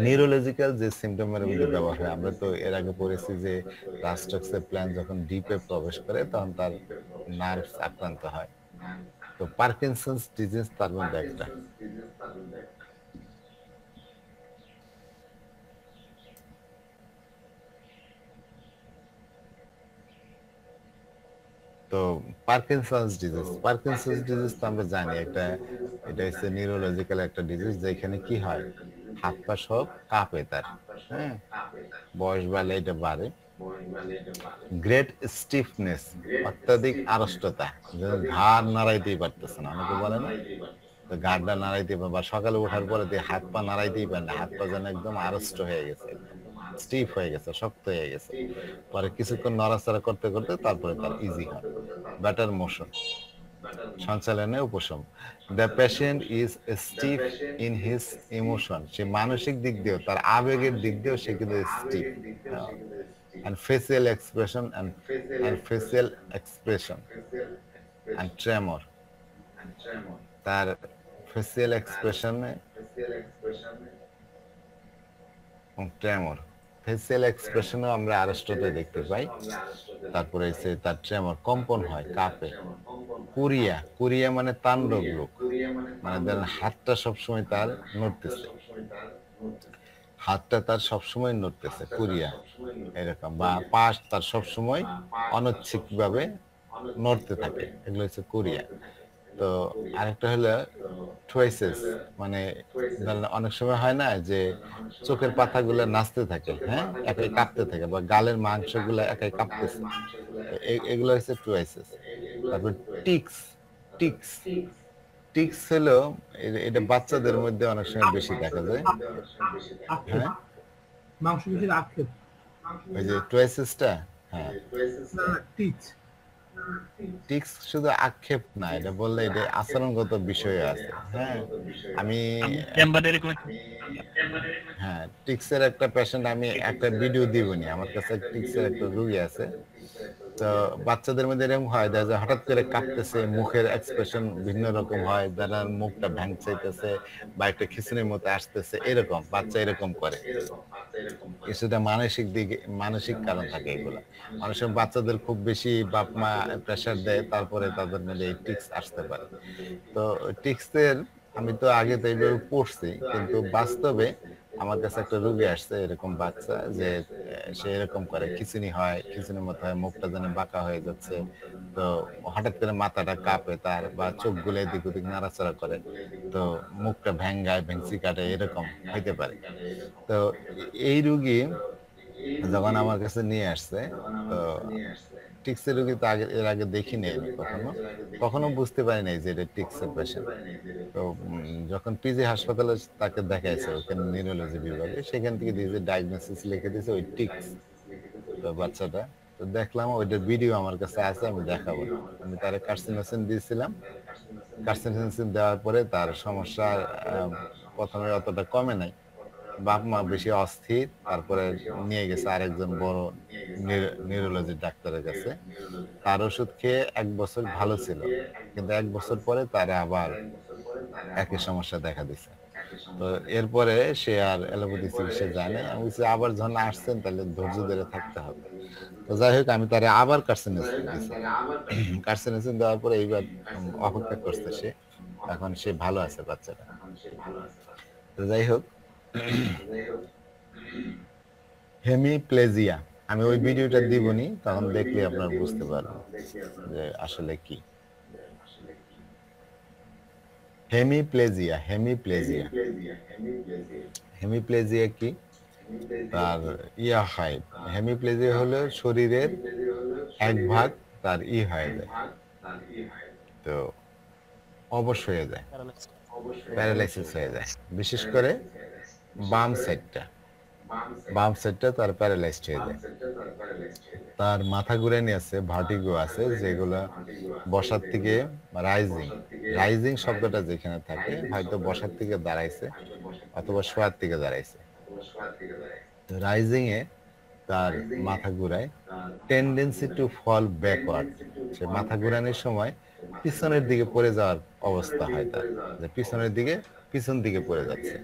নিউরোলজিক্যাল যে সিমটমের মধ্যে ব্যবহার হয়, আমরা তো এর আগে পড়েছি যে রাস্ট্রাকচার প্ল্যান যখন ডিপে প্রবেশ করে তখন তার নার্ভস আক্রান্ত হয়। তো পার্কিনসন্স ডিজিজ তার মধ্যে একটা। তো পার্কিনসন্স ডিজিজ তো আমরা জানি এটা হচ্ছে নিউরোলজিক্যাল একটা ডিজিজ, যেখানে কি হয় হাত পা সব কাঁপে তার, হ্যাঁ, বয়স বাড়লে এটা বাড়ে। গ্রেট স্টিফনেস, অত্যাধিক আড়ষ্টতা, ঘাড় নাড়াইতেই পারতেছে না, অনেকে বলে না তো ঘাড়টা নাড়াইতে পারে, বা সকালে ওঠার পরে হাত পা নাড়াইতেই পারে না, হাত পা যেন একদম আড়ষ্ট হয়ে গেছে, স্টিফ হয়ে গেছে, শক্ত হয়ে গেছে। পরে কিছুক্ষণ নড়াচড়া করতে করতে তারপরে তার ইজি হয়। বেটার মোশন, সঞ্চালনে উপশম। The patient is stiff in his emotion, সে মানসিক দিক দিয়েও তার আবেগের দিক দিয়েও সে কিন্তু stiff. and facial expression and tremor, তার ফেসিয়াল এক্সপ্রেশনে ট্রেমর, ফেসিয়াল এক্সপ্রেশনেও আমরা আড়ষ্টতা দেখতে পাই। তারপরে এসে তার ট্রেমর, কম্পন হয়, কাঁপে। কুরিয়া মানে তাণ্ডব লোক, মানে ধরেন হাতটা সবসময় তার নড়তেছে, হাতটা তার সবসময় নড়তেছে, কুরিয়া এরকম, বা পাশ তার সবসময় অনৈচ্ছিক ভাবে নড়তে থাকে, এগুলো হচ্ছে কুরিয়া। তো আরেকটা হলো টুয়াইসেস, মানে অনেক সময় হয় না যে চোখের পাতাগুলো নাচতে থাকে, হ্যাঁ, একাই কাঁপতে থাকে, বা গালের মাংসগুলো একাই কাঁপতেছে, এগুলো হচ্ছে টুয়াইসেস। তারপর টিক্স হলো এটা বাচ্চাদের মধ্যে অনেক সময় বেশি দেখা যায়, হ্যাঁ, মাংসপেশির আক্ষেপ, ওই যে টুয়াইসেসটা, হ্যাঁ। টিক্স শুধু আক্ষেপ না, এটা বললে এটা আচরণগত বিষয় আছে, হ্যাঁ। আমি হ্যাঁ, টিক্সের একটা পেশেন্ট, আমি একটা ভিডিও দিবনি, আমার কাছে টিক্সের একটা রোগী আছে। তো বাচ্চাদের মধ্যে এরকম হয় যে হঠাৎ করে কাঁপতেছে, মুখের এক্সপ্রেশন ভিন্ন রকম হয়, যারা মুখটা ভ্যাংচাইতেছে বা একটা খিচুনির মতো আসতেছে, এরকম বাচ্চা এরকম করে। কিছুটা মানসিক কারণ থাকে এগুলা। মানুষের বাচ্চাদের খুব বেশি বাপ মা প্রেসার দেয়, তারপরে তাদের মধ্যে এই টিক্স আসতে পারে। তো টিক্সের আমি তো আগে তো এইভাবে পড়ছি, কিন্তু বাস্তবে আমার কাছে একটা রোগী আসছে এরকম বাচ্চা, যে সে এরকম করে, খিচুনি হয়, খিচুনির মতো হয়, মুখটা যেন বাঁকা হয়ে যাচ্ছে, তো হঠাৎ করে মাথাটা কাঁপে তার, বা চোখগুলো এদিক ওদিক নাড়াচাড়া করে, তো মুখটা ভেংসি কাটে, এরকম হইতে পারে। তো এই রোগী যখন আমার কাছে নিয়ে আসছে, তো টিক্সের রোগী তো এর আগে দেখিনি আমি কখনো বুঝতে পারি নাই যে এটা টিক্সের পেশেন্ট। তো যখন পিজি হাসপাতালে তাকে দেখাইছে, ওখানে নিউরোলজি বিভাগে, সেখান থেকে দিয়েছে ডায়াগনোসিস লিখে দিয়েছে ওই টিক্স, তো বাচ্চাটা। তো দেখলাম ওইটার ভিডিও আমার কাছে আছে, আমি দেখাবো। আমি তারে কার্সিনোসিন দিয়েছিলাম, কার্সিনোসিন দেওয়ার পরে তার সমস্যা প্রথমে অতটা কমে নাই, বাপ মা বেশি অস্থির, তারপরে নিয়ে গেছে আরেকজন বড় নিউরোলজি ডাক্তারের কাছে। তার ওষুধ খেয়ে 1 বছর ভালো ছিল, কিন্তু 1 বছর পরে তার আবার একই সমস্যা দেখা দিছে। তো এরপরে সে আর অ্যালোপ্যাথি চিকিৎসা যায় না। আমি বলছি আবার যখন আসছেন তাহলে ধৈর্য ধরে থাকতে হবে। তো যাই হোক, আমি তারে আবার কার্সিনোসিন দিয়েছি। কার্সিনোসিন দেওয়ার পরে এইবার অপেক্ষা করছে সে, এখন সে ভালো আছে বাচ্চাটা। তো যাই হোক, হেমিপ্লেজিয়া, আমি ওই ভিডিওটা দিবনি, তখন দেখলে আপনারা বুঝতে পারবেন যে আসলে কি হেমিপ্লেজিয়া কি তার হয়। হেমিপ্লেজিয়া হলো শরীরের এক ভাগ তার হয়ে যায়, তো অবশ হয়ে যায়, প্যারালাইসিস হয়ে যায়, বিশেষ করে বাম সাইডটা তার প্যারালাইজড হয়ে যায়। তার মাথা ঘুরানি আছে, ভার্টিগো আছে, যেগুলো বসার থেকে রাইজিং শব্দটা যেখানে থাকে, হয়তো বসার থেকে দাঁড়াইছে অথবা শোয়ার থেকে দাঁড়াইছে। রাইজিং এ তার মাথা ঘুরায়, টেন্ডেন্সি টু ফল ব্যাকওয়ার্ড, সে মাথা ঘুরানোর সময় পিছনের দিকে পড়ে যাওয়ার অবস্থা হয় তার, যে পিছন দিকে পড়ে যাচ্ছে।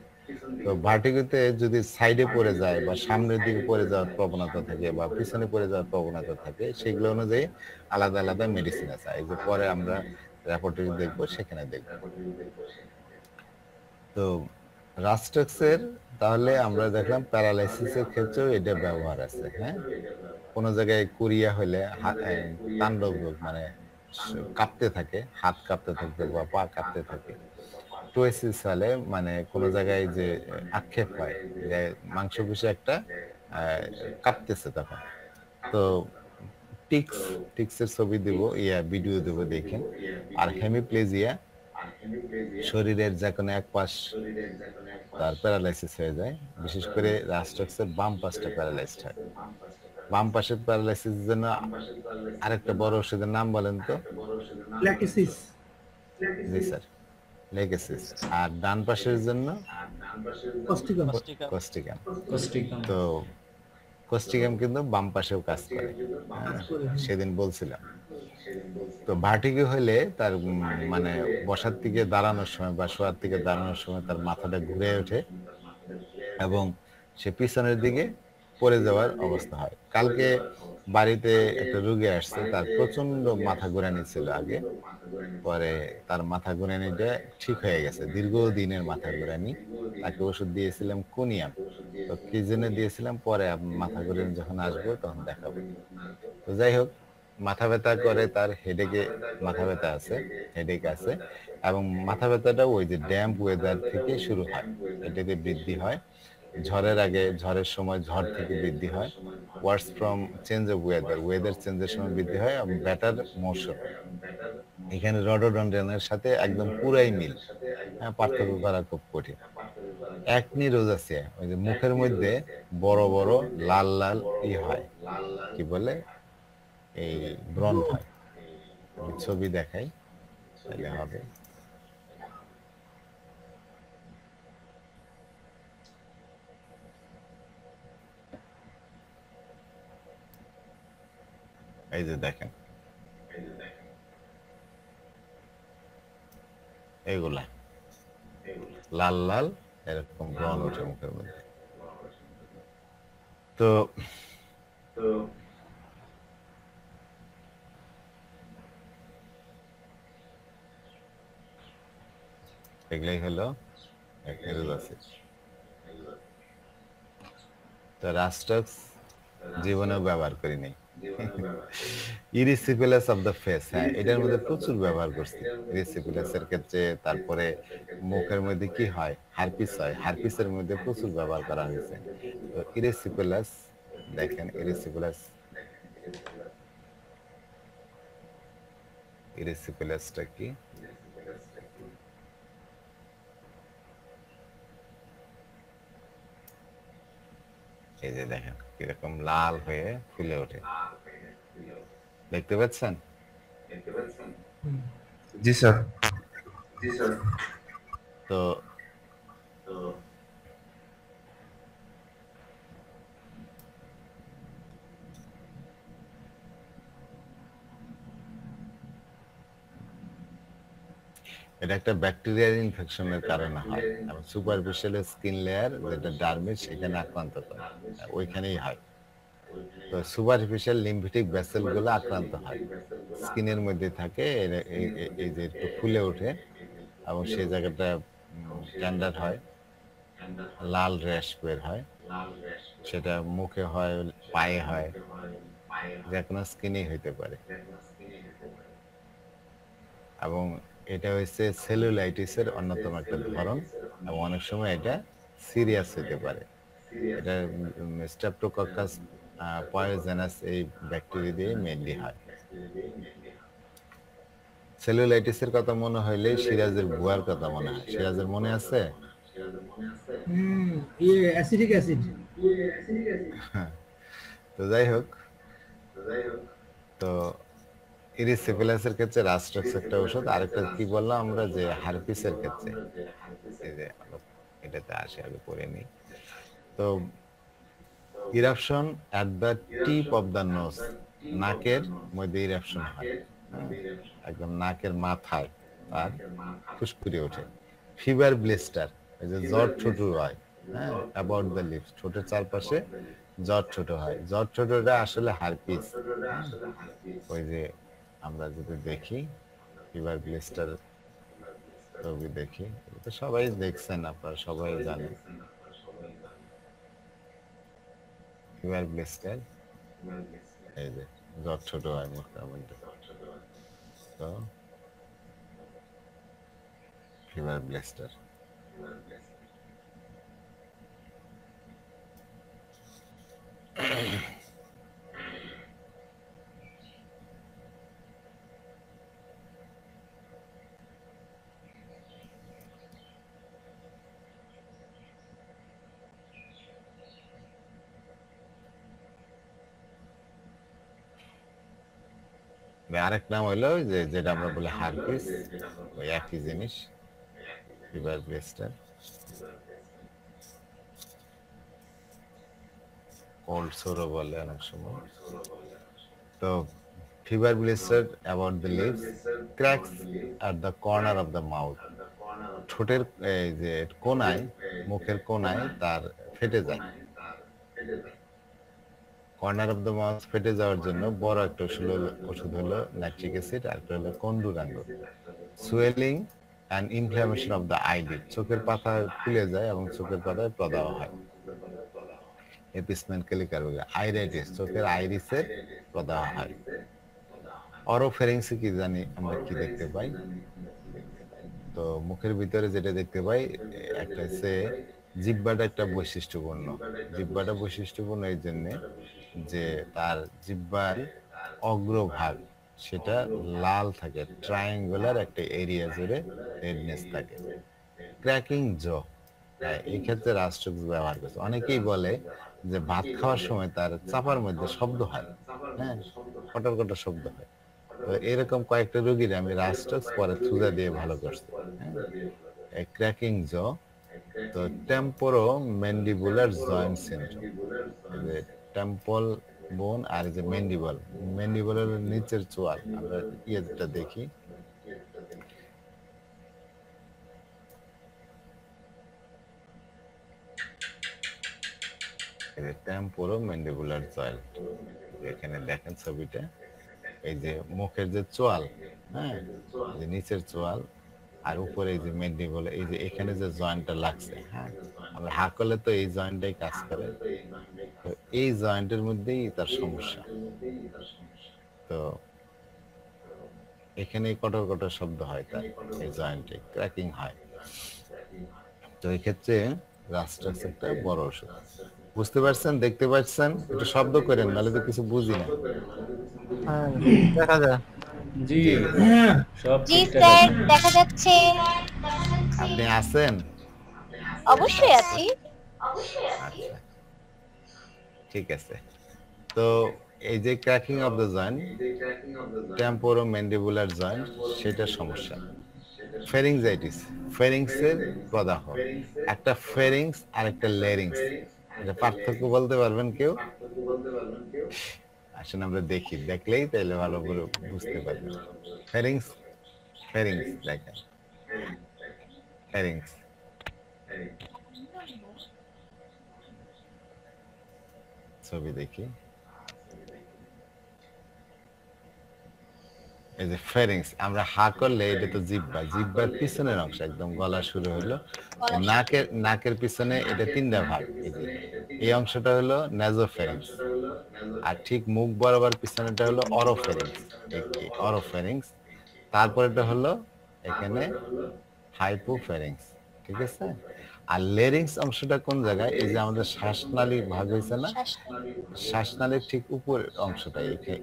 তো ভার্টিগোতে যদি সাইডে পড়ে যায় বা সামনের দিকে পড়ে যাওয়ার প্রবণতা থাকে বা পিছনে পড়ে যাওয়ার প্রবণতা থাকে, সেগুলো অনুযায়ী আলাদা আলাদা মেডিসিন আছে, এই যে পরে আমরা রেপোর্টে দেখবো, সেখানে দেখবো। তো রাস্টক্সের তাহলে আমরা দেখলাম প্যারালাইসিসের ক্ষেত্রেও এটা ব্যবহার আছে। হ্যাঁ, কোনো জায়গায় কুরিয়া হলে তাণ্ডব মানে কাঁপতে থাকে, হাত কাঁপতে থাকে বা পা কাঁপতে থাকে। টোয়েসিস হলে মানে কোনো জায়গায় যে আক্ষেপ হয় যে মাংসপেশি একটা কাঁপতেছে তখন। তো টিক্সের ছবি দেব, ভিডিও দেব, দেখেন। আর হেমিপ্লেজিয়া, শরীরের যে কোনো এক পাশ তার প্যারালাইসিস হয়ে যায়, বিশেষ করে রাস্ট্রাক্সের বাম পাশটা প্যারালাইজড হয়। বাম পাশের প্যারালাইসিসের জন্য আরেকটা বড় ওষুধের নাম বলেন তো? ল্যাকিসিস। জি স্যার, লেগেসিস। আর ডান পাশের জন্য কস্টিকাম। কস্টিকাম। কোস্টিকাম। তো কস্টিকাম কিন্তু বাম পাশেও কাজ করে, সেদিন বলছিলাম। তো ভার্টিগো হলে তার মানে বসার থেকে দাঁড়ানোর সময় বা শোয়ার থেকে দাঁড়ানোর সময় তার মাথাটা ঘুরে ওঠে এবং সে পিছনের দিকে পড়ে যাওয়ার অবস্থা হয়। কালকে বাড়িতে একটা রোগী আসছে, তার প্রচন্ড মাথা ঘুরানি ছিল আগে, পরে তার মাথা ঘুরানিটা ঠিক হয়ে গেছে, দীর্ঘদিনের মাথা ঘুরানি। তাকে ওষুধ দিয়েছিলাম কোনিয়াম, তো কি জন্য দিয়েছিলাম পরে মাথা ঘুরানি যখন আসবো তখন দেখাবো। তো যাই হোক, মাথা ব্যথা করে, তার হেডেকে মাথা ব্যথা আছে, হেডেক আছে, এবং মাথা ব্যথাটা ওই যে ড্যাম্প ওয়েদার থেকে শুরু হয়, এটাতে বৃদ্ধি হয়। ঝড়ের আগে, ঝড়ের সময় ঝড় থেকে বৃদ্ধি হয়, worse from change of weather, weather চেঞ্জের সময় বৃদ্ধি হয়, এবং ব্যাটার মৌসুম। এখানে রডোডন্ড্রনের সাথে একদম পুরাই মিল, হ্যাঁ, পার্থক্য করা খুব কঠিন। একনি রোজাসিয়া, ওই যে মুখের মধ্যে বড় বড় লাল লাল হয়, কি বলে, এই ব্রণ হয়। ছবি দেখাই তাহলে হবে। এই যে দেখেন, এইগুলা লাল লাল এরকম ব্রণ ওঠে মুখের মধ্যে। তো এগুলাই হলো রোজাসিস। তো রাস্টক্স জীবনেও ব্যবহার করি নাই। ইরিসিপিলাস অফ দ্য ফেস, হ্যাঁ, এটার মধ্যে প্রচুর ব্যবহার করছি ইরিসিপিলাসের ক্ষেত্রে। তারপরে মুখের মধ্যে কি হয়, হারপিস হয়, হারপিসের মধ্যে প্রচুর ব্যবহার করা হয়েছে। তো ইরিসিপিলাস দেখেন, ইরিসিপিলাসটা কি, এই যে দেখেন কিরকম লাল হয়ে ফুলে ওঠে, দেখতে পাচ্ছেন? জি স্যার। তো এটা একটা ব্যাকটেরিয়াল ইনফেকশনের কারণে হয়, এবং সুপারফিশিয়াল স্কিন লেয়ার যেটা ডার্মিস সেখানে আক্রান্ত করে, ওইখানেই হয়। তো সুপারফিশিয়াল লিম্ফেটিক ভেসেল গুলো আক্রান্ত হয়, স্কিনের মধ্যে থাকে, এই যে একটু ফুলে ওঠে এবং সেই জায়গাটা ট্যান্ডার হয়, লাল র্যাশ বের হয়, সেটা মুখে হয়, পায়ে হয়, যে কোনো স্কিনেই হইতে পারে। এবং এটা হচ্ছে সেলুলাইটিসের অন্যতম একটা ধরন, এবং অনেক সময় এটা সিরিয়াস হতে পারে। এটা স্ট্রেপ্টোকক্কাস পয়জনাস এই ব্যাকটেরিয়া দিয়ে মেইনলি হয়। সেলুলাইটিসের কথা মনে হইলে সিরাজের বুয়ার কথা মনে হয়। সিরাজের মনে আছে? Acidic acid. তো যাই হোক, তো ইরিসিপিলাসের ক্ষেত্রে রাস্ট্রাক্স একটা ওষুধ। আরেকটা কি বললাম আমরা, যে হারপিসের ক্ষেত্রে, এই যে এটাতে আসে, আগে পড়ে নিই। তো eruption at the tip of the nose, নাকের মধ্যে ইরাপশন হয়, একদম নাকের মাথায় আর ফুসকুড়ি ওঠে। ফিভার ব্লিস্টার, এই যে জট ছোট হয়, হ্যাঁ, অ্যাবাউট দ্য লিপস, ঠোঁটের চারপাশে জট ছোট হয়। জট ছোটটা আসলে হারপিস। ওই যে আমরা যদি দেখি ফিভার ব্লিস্টার ছবি দেখি, এটা সবাই দেখছেন, আপনারা সবাই জানেন ফিভার ব্লিস্টার। এই যে জট ছোট হয় মুখটার মধ্যে, তো ফিভার ব্লিস্টার। আরেক নাম হইলো ওই যে যেটা আমরা বলি হারপিস, ওই একই জিনিস, ফিভার ব্লিস্টার। কোল্ড সোরও বলে অনেক সময়। তো fever blister about the lips, cracks at the corner of the mouth, ঠোঁটের এই যে কোনায়, মুখের কোনায় তার ফেটে যায়। কর্নার অফ দ্য মাউথ ফেটে যাওয়ার জন্য বড় একটা ওষুধ হলো নাইট্রিক অ্যাসিড, আর একটা হলো কন্ডুরাঙ্গ। Swelling and inflammation of the eyelid, চোখের পাতা ফুলে যায় এবং চোখের পাতায় প্রদাহ হয়। এপিসমেন্ট ক্যালিকারুলা, আইরাইটিস, চোখের আইরিসের প্রদাহ হয়। অরোফেরিংসে কি জানি আমরা কি দেখতে পাই, তো মুখের ভিতরে যেটা দেখতে পাই একটা হচ্ছে জিহ্বাটা একটা বৈশিষ্ট্যপূর্ণ। জিহ্বাটা বৈশিষ্ট্যপূর্ণ এই জন্য যে তার জিহ্বার অগ্রভাগ সেটা লাল থাকে, ট্রায়াঙ্গুলার একটা এরিয়া জুড়ে রেডনেস থাকে। ক্র্যাকিং জ, এই ক্ষেত্রে রাষ্ট্রক ব্যবহার করছে। অনেকেই বলে যে ভাত খাওয়ার সময় তার চাপার মধ্যে শব্দ হয়, হ্যাঁ, কটর কটর শব্দ হয়। তো এরকম কয়েকটা রোগীর আমি রাস্টক্স পরে থুজা দিয়ে ভালো করছি, হ্যাঁ। এই ক্র্যাকিং জ, তো টেম্পোরো ম্যান্ডিবুলার জয়েন্ট সিনড্রোম, যে টেম্পল বোন আর যে ম্যান্ডিবল, ম্যান্ডিবলের নিচের চোয়াল, আমরা যেটা দেখি টেম্পোরো ম্যান্ডিবুলার জয়েন্ট, এখানে দেখেন ছবিটা, এই যে মুখের যে চোয়াল, হ্যাঁ, যে নিচের চোয়াল আর উপরে এই যে ম্যান্ডিবল, এই যে এখানে যে জয়েন্টটা লাগছে, হ্যাঁ, আমরা হাঁকলে তো এই জয়েন্টটাই কাজ করে, তো এই জয়েন্টের মধ্যেই তার সমস্যা। তো এখানে কটর কটর শব্দ হয়, তার এই জয়েন্টে ক্র্যাকিং হয়। তো এই ক্ষেত্রে রাস্ট্রাক্স একটা বড় ওষুধ। বুঝতে পারছেন, দেখতে পাচ্ছেন? একটু শব্দ করেন, নাহলে তো কিছু বুঝি না। হ্যাঁ, দেখা যায়। জি, সব জি ঠিকঠাক স্যার, আছে। দেখা যাচ্ছে। আপনি আছেন? অবশ্যই আছি। আচ্ছা, ঠিক আছে। তো এই যে cracking of the joint, temporomandibular joint, সেটার সমস্যা। ফেরিংজাইটিস, ফেরিংসের প্রদাহ। একটা ফেরিংস আর একটা লেরিংস, এটা পার্থক্য বলতে পারবেন কেউ? আসলে আমরা দেখি, দেখলেই তাহলে ভালো করে বুঝতে পারবেন। ফেরিংস, ফেরিংস দেখেন, ফেরিংস, ছবি দেখি, এই যে ফেরিংস, আমরা হা করলে এটা তো জিহ্বা, জিহ্বার পিছনের অংশ একদম গলা শুরু হলো, নাকের পিছনে এটা তিনটা ভাগ, এই যে এই অংশটা হলো নেজোফেরিংস, আর ঠিক মুখ বরাবর পিছনেটা হলো অরোফেরিংস, অরোফেরিংস, তারপরেটা হলো এখানে হাইপোফেরিংস, ঠিক আছে। আর লেরিংস অংশটা কোন জায়গায়, এই যে আমাদের শ্বাসনালী ভাগ হয়েছে না, শ্বাসনালীর ঠিক উপরের অংশটা,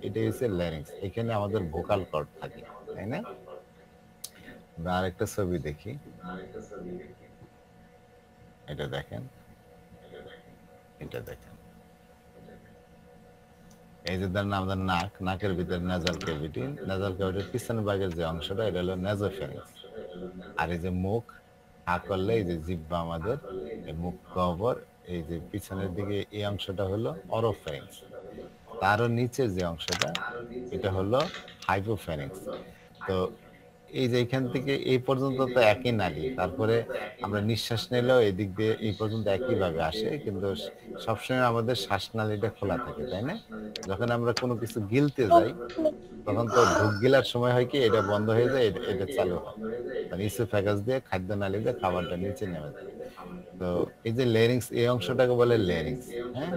এটা হচ্ছে ল্যারিংস, এখানে আমাদের ভোকাল কর্ড থাকে, তাই না? আমরা আরেকটা ছবি দেখি, এটা দেখেন, এটা দেখেন, এই যে ধরেন আমাদের নাক, নাকের ভিতরে নেজাল ক্যাভিটি, নেজাল ক্যাভিটির পিছনের ভাগের যে অংশটা, এটা হলো নেজোফেরিংস। আর এই যে মুখ হা করলে এই যে জিহ্বা আমাদের, এই মুখ কবর, এই যে পিছনের দিকে এই অংশটা হলো অরোফেরিংস, তারও নিচের যে অংশটা এটা হলো হাইপোফেরিংস। তো এই যে এখান থেকে এই পর্যন্ত তো একই নালী, তারপরে আমরা নিঃশ্বাস নিলেও এদিক দিয়ে এই পর্যন্ত একই ভাবে আসে, কিন্তু সবসময় আমাদের শ্বাসনালীটা খোলা থাকে, তাই না? যখন আমরা কোনো কিছু গিলতে যাই তখন তো ঢুক গিলার সময় হয় কি এটা বন্ধ হয়ে যায়, এটা চালু হয়, মানে ইসোফেগাস দিয়ে খাদ্য নালী দিয়ে খাবারটা নিচে নেমে যায়। তো এই যে লেরিংস, এই অংশটাকে বলে লেরিংস। হ্যাঁ,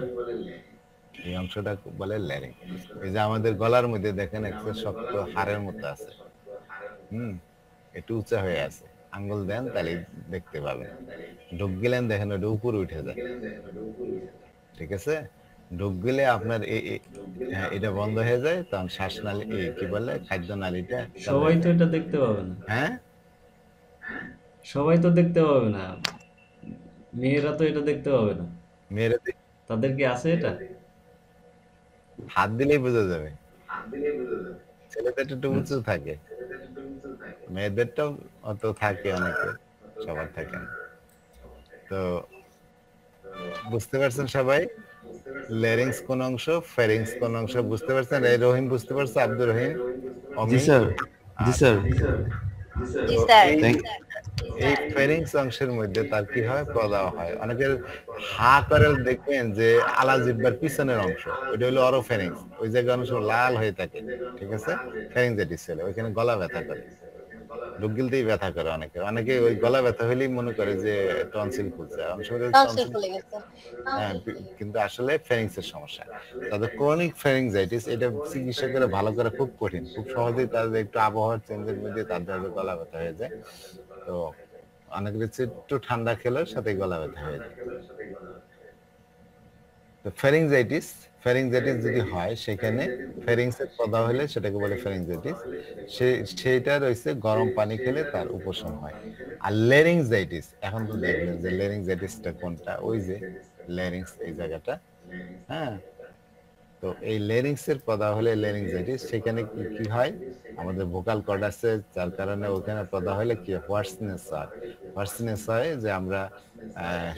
এই অংশটা বলে ল্যারিং। এই যে আমাদের গলার মধ্যে দেখেন একটা শক্ত হাড়ের মতো আছে, একটু উঁচা হয়ে আছে, আঙ্গুল দেন তাহলে দেখতে পাবেন। ঢুক গেলেন দেখেন ওটা উপরে উঠে যায়, ঠিক আছে? ঢুক গেলে আপনার হ্যাঁ, এটা বন্ধ হয়ে যায়, তখন শ্বাসনালী কি বলে খাদ্য নালীটা চালু সবাই হয়ে তো যায়। এটা দেখতে পাবে না, হ্যাঁ, সবাই তো দেখতে পাবে না, মেয়েরা তো এটা দেখতে পাবে না, মেয়েরা তাদের কি আছে এটা? হাত দিলেই বোঝা যাবে। ছেলেদের একটু উঁচু থাকে, মেয়েদেরটাও অত থাকে, অনেকে সবার থাকে না। তো বুঝতে পারছেন সবাই ল্যারিংস কোন অংশ, ফেরিংস কোন অংশ বুঝতে পারছেন? এই রহিম বুঝতে পারছে, আব্দুর রহিম, জি অমি? স্যার, জি আচ্ছা, স্যার, জি তো স্যার। এই ফেরিংস অংশের মধ্যে তার কি হয়, প্রদাহ হয়। অনেকের হা করে দেখবেন যে আলা জিহ্বার পিছনের অংশ, ওইটা হলো অরোফেরিংস, ওই জায়গায় অনেক সময় লাল হয়ে থাকে, ঠিক আছে? ফেরিংজাইটিস হলে ওইখানে গলা ব্যথা করে, ঢোক গিলতেই ব্যথা করে, অনেকে ওই গলা ব্যথা হলেই মনে করে যে টনসিল খুলছে, অনেক সময় টনসিল টনসিল, ফুলে গেছে। হ্যাঁ, কিন্তু আসলে ফেরিংস এর সমস্যা। তাদের ক্রনিক ফেরিংজাইটিস, এটা চিকিৎসা করে ভালো করা খুব কঠিন, খুব সহজেই তাদের একটু আবহাওয়ার চেঞ্জের মধ্যে তাদের গলা ব্যথা হয়ে যায়। তো অনেকের একটু ঠান্ডা খেলে সাথে গলা ব্যথা হয়ে যায়। তো ফেরিংজাইটিস, ফেরিংজাইটিস যদি হয় সেখানে ফেরিংসের প্রদাহ হলে সেটাকে বলে ফেরিংজাইটিস। সেটা রয়েছে গরম পানি খেলে তার উপশম হয়। আর লেরিংজাইটিস, এখন তো দেখলেন যে লেরিংজাইটিসটা কোনটা, ওই যে লেরিংস এই জায়গাটা। হ্যাঁ, তো এই লেরিংস এর প্রদাহ হলে লেরিংজাইটিস, সেখানে কি কি হয়, আমাদের ভোকাল কর্ড আছে, যার কারণে ওখানে প্রদাহ হলে কি হোয়ার্সনেস হয়, হোয়ার্সনেস হয় যে আমরা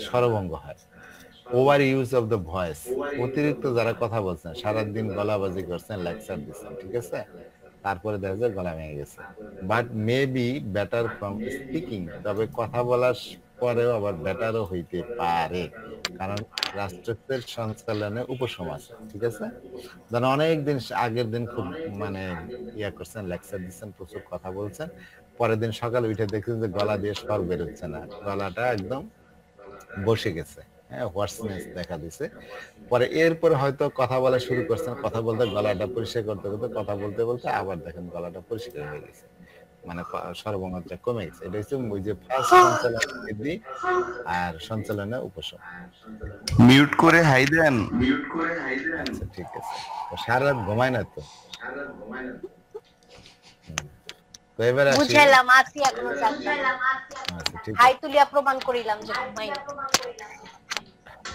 স্বরভঙ্গ হয়। Over use of the voice, অতিরিক্ত যারা কথা বলছেন, সারাদিন গলাবাজি করছেন, লেকচার দিচ্ছেন, ঠিক আছে, তারপরে দেখা যায় গলা ভেঙে গেছে। But may be better from speaking, তবে কথা বলার পরেও আবার বেটারও হইতে পারে, কারণ রাষ্ট্রের সঞ্চালনে উপশম আছে, ঠিক আছে? যেন অনেক দিন আগের দিন খুব মানে ইয়া করছেন, লেকচার দিচ্ছেন, প্রচুর কথা বলছেন, পরের দিন সকালে উঠে দেখছেন যে গলা দিয়ে স্বর বেরোচ্ছে না, গলাটা একদম বসে গেছে, হ্যাঁ, হোয়ার্সনেস দেখা দিছে। পরে এরপরে হয়তো কথা বলা শুরু করছেন, কথা বলতে গলাটা পরিষ্কার করতে করতে কথা বলতে বলতে আবার দেখেন গলাটা পরিষ্কার হয়ে গেছে, মানে স্বরভঙ্গটা কমে গেছে। এটা হচ্ছে ওই যে ফার্স্ট সঞ্চালন বৃদ্ধি আর সঞ্চালনে উপশম। মিউট করে হাই দেন। আচ্ছা, ঠিক আছে। তো সারা রাত ঘুমায় না তো? তো এবার আসি। বুঝাইলাম, আছি এখনো জাগনা। আচ্ছা, ঠিক হাই আছে। তুলিয়া প্রমাণ করিলাম যে ঘুমাই না।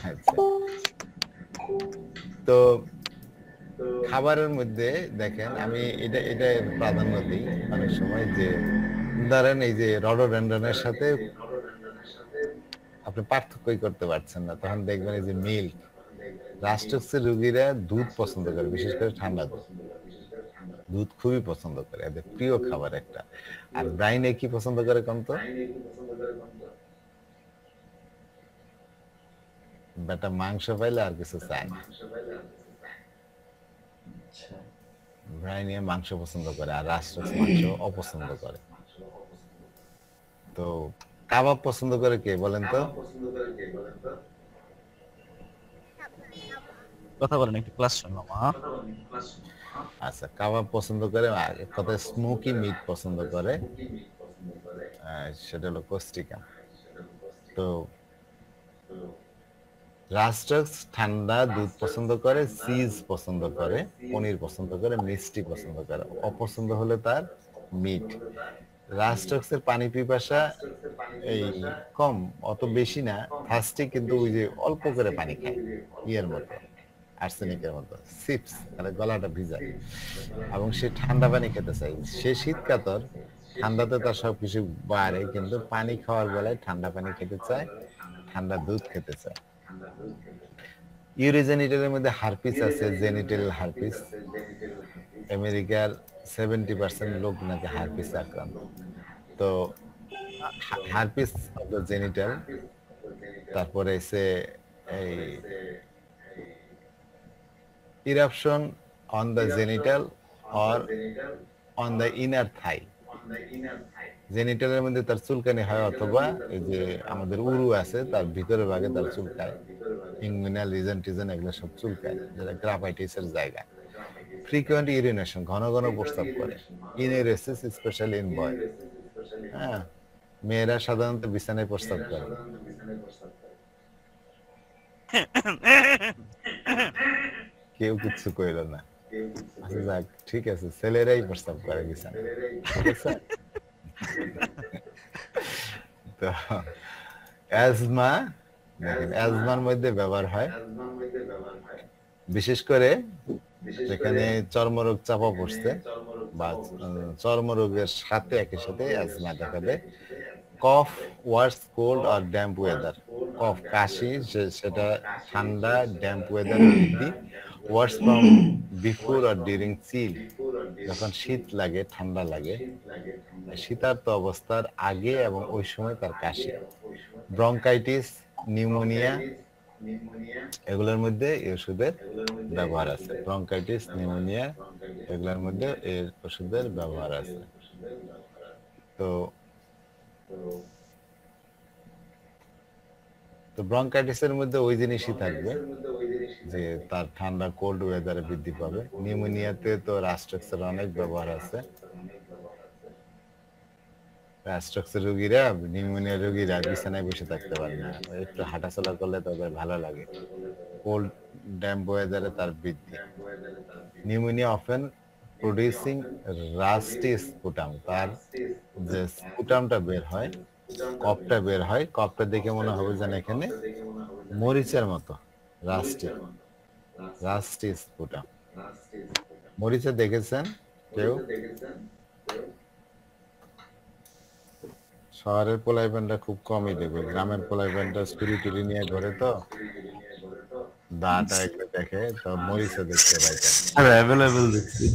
আচ্ছা, তো খাবারের মধ্যে দেখেন আমি এটা এটা প্রাধান্য দিই অনেক সময়, যে ধরেন এই যে রডোডেন্ড্রনের সাথে আপনি পার্থক্যই করতে পারছেন না, তখন দেখবেন এই যে মিল্ক, রাষ্ট্রক্সের রোগীরা দুধ পছন্দ করে, বিশেষ করে ঠান্ডা দুধ, দুধ খুবই পছন্দ করে, এদের প্রিয় খাবার একটা। আর ব্রাইনে কি পছন্দ করে কোন তো? বেটা মাংস পাইলে আর কিছু চায় না, ব্রাইনে মাংস পছন্দ করে, আর রাষ্ট্রক্স মাংস অপছন্দ করে। তো কাবাব পছন্দ করে কে বলেন তো? কথা বলেন, একটু ক্লাস শুনলাম। আচ্ছা, কাবাব পছন্দ করে, আর কথা স্মোকি মিট পছন্দ করে, সেটা হলো কোস্টিকা। তো রাষ্ট্রক্স ঠান্ডা দুধ পছন্দ করে, চিজ পছন্দ করে, পনির পছন্দ করে, মিষ্টি পছন্দ করে, অপছন্দ হলে তার মিট। রাষ্ট্রক্সের পানি পিপাসা এই কম, অত বেশি না, ফার্স্টে কিন্তু ওই যে অল্প করে পানি খায়, ইয়ের মতো, আর্সেনিকের মতো, সিপস, তাহলে গলাটা ভিজায়, এবং সে ঠান্ডা পানি খেতে চায়, সে শীত কাতর, ঠান্ডাতে তার সবকিছু বাড়ে, কিন্তু পানি খাওয়ার বেলায় ঠান্ডা পানি খেতে চায়, ঠান্ডা দুধ খেতে চায়। ইউরিজেনিটালের মধ্যে হারপিস আছে, জেনিটাল হারপিস, আমেরিকার 70% লোক নাকি হারপিস আক্রান্ত। তো হারপিস অফ দ্য জেনিটাল, তারপরে এসে এই eruption on the genital or on the inner thigh. জেনিটালের মধ্যে তার চুলকানি হয়, অথবা এই যে আমাদের উরু আছে তার ভিতরের ভাগে তার চুলকায়, ইংমিনাল রিজন টিজন এগুলো সব চুলকায়, যেটা গ্রাফাইটিসের জায়গা। ফ্রিকুয়েন্ট ইউরিনেশন, ঘন ঘন প্রস্রাব করে। ইনইউরেসিস স্পেশালি ইন বয়। হ্যাঁ, মেয়েরা সাধারণত বিছানায় প্রস্রাব করে। কেউ কিছু কইল না। আচ্ছা যাক, ঠিক আছে, ছেলেরাই প্রস্তাব করে বিছানায়, ঠিক আছে। তো অ্যাজমা, দেখেন অ্যাজমার মধ্যে ব্যবহার হয় বিশেষ করে যেখানে চর্মরোগ চাপা পড়ছে বা চর্মরোগের সাথে একই সাথে অ্যাজমা দেখা দেয়। কফ ওয়ার্স কোল্ড আর ড্যাম্প ওয়েদার। কফ কাশি, সেটা ঠান্ডা ড্যাম্প ওয়েদার বৃদ্ধি। ওয়ার্স ফ্রম বিফোর আর ডিউরিং চিল, যখন শীত লাগে ঠান্ডা লাগে, শীতার্ত অবস্থার আগে এবং ওই সময় তার কাশি। ব্রঙ্কাইটিস, নিউমোনিয়া, এগুলোর মধ্যে এই ওষুধের ব্যবহার আছে। ব্রঙ্কাইটিস, নিউমোনিয়া, এগুলোর মধ্যে এর ওষুধের ব্যবহার আছে। তো ব্রঙ্কাইটিসের মধ্যে ওই জিনিসই থাকবে যে তার ঠান্ডা কোল্ড ওয়েদারে বৃদ্ধি পাবে। নিউমোনিয়াতে তো রাস্ট্রক্সের অনেক ব্যবহার আছে। রাস্ট্রক্সের রোগীরা, নিউমোনিয়া রোগীরা বিছানায় বসে থাকতে পারে না, একটু হাঁটাচলা করলে তাদের ভালো লাগে। কোল্ড ড্যাম্প ওয়েদারে তার বৃদ্ধি। Pneumonia often producing rusty sputum, তার যে স্পুটামটা বের হয়, কপটা বের হয়, কপটা দেখে মনে হবে যেন এখানে মরিচের মতো। Rusty sputum. মরিচা দেখেছেন কেউ? শহরের পোলাইপানটা খুব কমই দেখবে, গ্রামের পোলাইপানটা ছুরি টুরি নিয়ে ঘরে, তো দাঁটা এগুলো দেখে, তো মরিচা দেখতে পাই। অ্যাভেলেবেল দেখছি।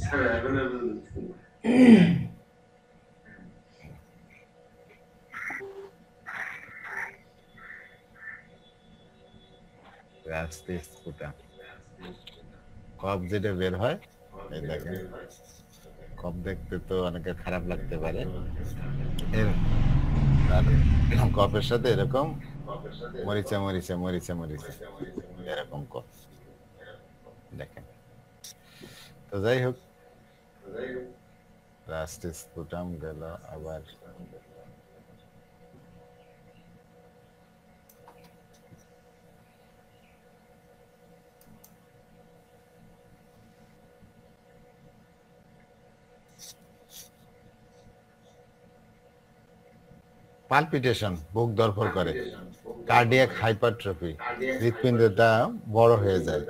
রাস্টি স্পুটাম, কফ যেটা বের হয়, এই দেখেন কফ দেখতে তো অনেকে খারাপ লাগতে পারে, আর কফের সাথে এরকম মরিচা মরিচা মরিচা মরিচা এরকম কফ দেখেন। তো যাই হোক, রাস্টি স্পুটাম গেল। আবার পালপিটেশন, বুক ধড়ফড় করে। কার্ডিয়াক হাইপারট্রফি, হৃৎপিণ্ডটা বড় হয়ে যায়।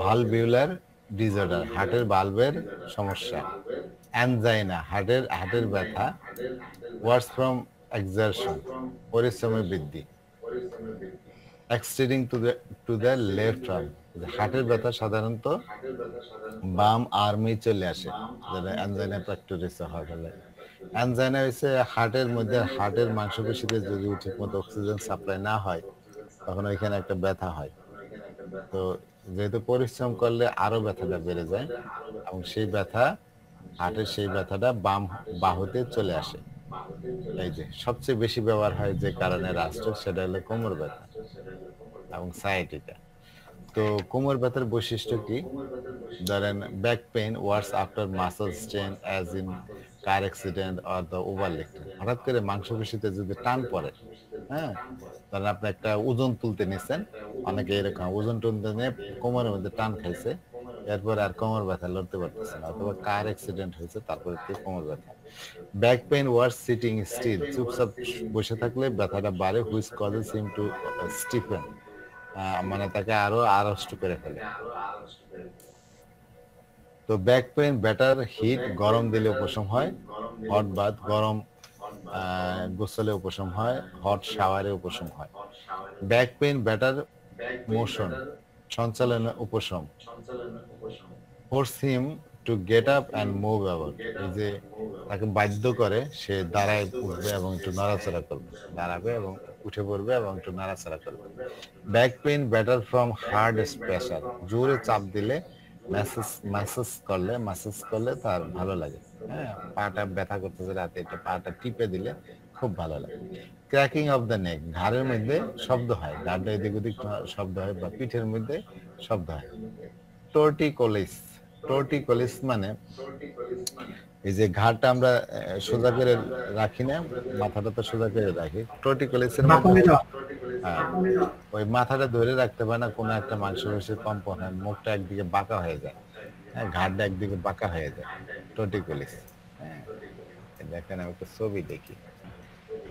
ভালভিউলার ডিসঅর্ডার, হার্টের ভালভের সমস্যা। অ্যানজাইনা, হার্টের ব্যথা। ওয়ার্স ফ্রম এক্সারশন, পরিশ্রমের বৃদ্ধি। Extending to the left arm, হার্টের ব্যথা সাধারণত বাম আর্মে চলে আসে, যেটা অ্যানজাইনা পেক্টোরিসে হয় বলে। অ্যানজাইনা হচ্ছে হার্টের মধ্যে, হার্টের মাংসপেশিতে যদি ঠিকমতো অক্সিজেন সাপ্লাই না হয়, তখন ওইখানে একটা ব্যথা হয়। তো যেহেতু পরিশ্রম করলে আরো ব্যথাটা বেড়ে যায়, এবং সেই ব্যথা, হার্টের সেই ব্যথাটা বাম বাহুতে চলে আসে। এই যে সবচেয়ে বেশি ব্যবহার হয় যে কারণে রাস্ট্রোক, সেটা হলো কোমর ব্যথা এবং সায়াটিকা। তো কোমর ব্যথার বৈশিষ্ট্য কি? ধরেন back pain worse after muscle strain as in car accident or the overlifting. হঠাৎ করে মাংসপেশিতে যদি টান পড়ে, হ্যাঁ, ধরেন আপনি একটা ওজন তুলতে নিচ্ছেন, অনেকে এরকম ওজন তুলতে নিয়ে কোমরের মধ্যে টান খাইছে, এরপর আর কোমর ব্যথা লড়তে পারতেছে না, অথবা কার অ্যাক্সিডেন্ট হয়েছে তারপরে কোমর ব্যথা। ব্যাক পেইন ওয়ার্স সিটিং স্টিল, চুপচাপ বসে থাকলে ব্যথাটা বাড়ে। Which causes him to Stephen, মানে তাকে আরো আড়ষ্ট করে ফেলে। তো ব্যাক পেইন বেটার হিট, গরম দিলে উপশম হয়। হট বাথ, গরম গোসলে উপশম হয়। হট শাওয়ারে উপশম হয়। ব্যাক পেইন বেটার মোশন, সঞ্চালনে উপশম। Force him to get up and move about, এই যে তাকে বাধ্য করে সে দাঁড়ায় উঠবে এবং একটু নড়াচড়া করবে, দাঁড়াবে এবং উঠে পড়বে এবং একটু নড়াচড়া করবে। Back pain better from hard pressure, জোরে চাপ দিলে ম্যাসাজ করলে তার ভালো লাগে। হ্যাঁ, পাটা ব্যথা করতেছে রাতে, এটা পাটা টিপে দিলে খুব ভালো লাগে। ক্র্যাকিং অফ দ্য নেক, ঘাড়ের মধ্যে শব্দ হয়, ঘাড়টা এদিক ওদিক শব্দ হয় বা পিঠের মধ্যে শব্দ হয়। টোর্টিকোলিস মানে এই যে ঘাড়টা আমরা সোজা করে রাখি না, মাথাটা তো সোজা করে রাখি, টোর্টিকোলিসের মধ্যে হ্যাঁ, ওই মাথাটা ধরে রাখতে পারে না, কোনো একটা মাংসপেশির কম্পন হয়, মুখটা একদিকে বাঁকা হয়ে যায়, হ্যাঁ, ঘাড়টা একদিকে বাঁকা হয়ে যায়, টোর্টিকোলিস। হ্যাঁ, দেখেন আমি একটা ছবি দেখি,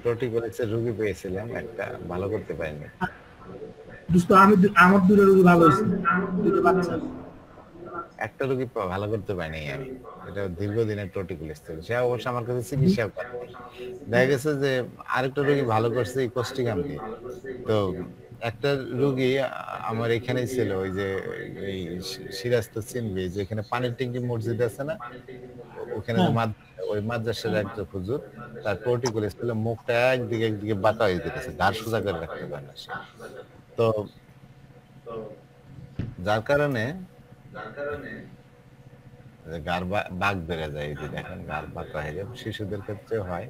টোর্টিকোলিসের রোগী পেয়েছিলাম একটা, ভালো করতে পারিনি। দোস্ত আমার দুটো রোগী ভালো হয়েছে, দুটো বাচ্চা। একটা রোগী ভালো করতে পারিনি আমি, এটা দীর্ঘদিনের টোর্টিকোলিস ছিল, সে অবশ্য আমার কাছে চিকিৎসা করে। দেখা গেছে যে আরেকটা রোগী ভালো করছে এই কোষ্ঠিকাম দিয়ে। তো একটা রোগী আমার এখানেই ছিল, ওই যে এই সিরাজ তো চিনবি, যে এখানে পানির ট্যাঙ্কি মসজিদ আছে না, ওখানে যে ওই মাদ্রাসার একটা হুজুর, তার টোর্টিকোলিস ছিল, মুখটা একদিকে বাঁকা হয়ে যেতেছে, ঘাড় সোজা করে রাখতে পারে না সে। তো যার কারণে গার বাঁক বেড়ে যায়, এই যে দেখেন গার বাঁকা হয়ে যায়, শিশুদের ক্ষেত্রেও হয়,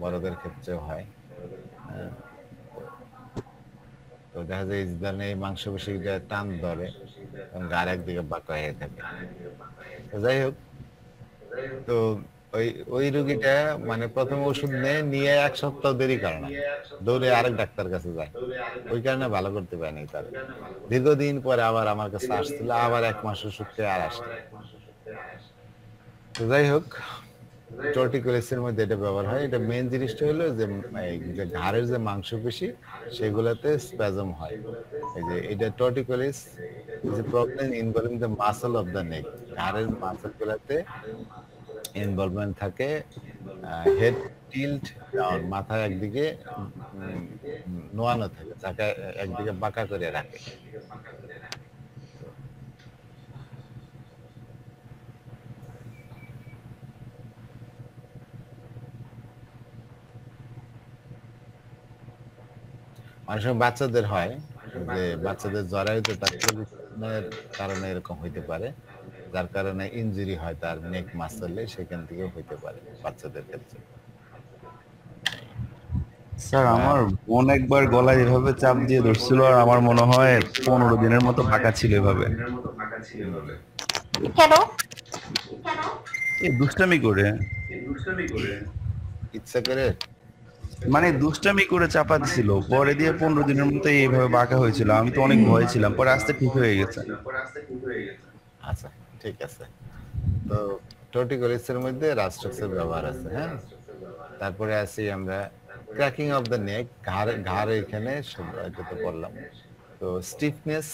বড়দের ক্ষেত্রেও হয়। হ্যাঁ, তো দেখা যায় এই ধরনের মাংসপেশিটা টান ধরে এবং গার একদিকে বাঁকা হয়ে থাকে। তো যাই হোক, তো ওই ওই রোগীটা মানে প্রথমে ওষুধ নিয়ে 1 সপ্তাহ দেরি করে না, দৌড়ে আরেক ডাক্তার কাছে যায়, ওই কারণে ভালো করতে পারেনি তার। দীর্ঘদিন পরে আবার আমার কাছে আসছিল, আবার 1 মাস ওষুধ খেয়ে আর আসলো। তো যাই হোক, টোর্টিকোলিসের মধ্যে এটা ব্যবহার হয়। এটা মেইন জিনিসটা হলো যে এই যে ঘাড়ের যে মাংসপেশি সেগুলোতে স্প্যাজম হয়। এই যে এটা torticollis is a problem involving the muscle of the neck, ঘাড়ের মাসলগুলোতে ইনভলভমেন্ট থাকে, হেড টিল্ট ডাউন, মাথা একদিকে নোয়ানো থাকে, যাকে একদিকে বাঁকা করে রাখে। অনেক সময় বাচ্চাদের হয়, যে বাচ্চাদের জরায়ুতে তার পজিশনের কারণে এরকম হইতে পারে, যার কারণে ইনজুরি হয় তার নেক মাসলে, সেখান থেকে হইতে পারে বাচ্চাদের ক্ষেত্রে। স্যার আমার বোন একবার গলায় এভাবে চাপ দিয়ে ধরছিল, আর আমার মনে হয় 15 দিনের মতো বাঁকা ছিল এভাবে। কেন? এই দুষ্টামি করে, ইচ্ছা করে মানে দুষ্টামি করে চাপা দিছিল, পরে দিয়ে 15 দিনের মতো এইভাবে বাঁকা হয়েছিল। আমি তো অনেক ভয় ছিলাম, পরে আস্তে ঠিক হয়ে গেছে। আচ্ছা, ঠিক আছে। তো টোর্টিকোলিসের মধ্যে রাস্ট্রাক্সের ব্যবহার আছে। হ্যাঁ, তারপরে আসি আমরা ক্র্যাকিং অফ দ্য নেক, ঘাড় এখানে এটা তো বললাম। তো stiffness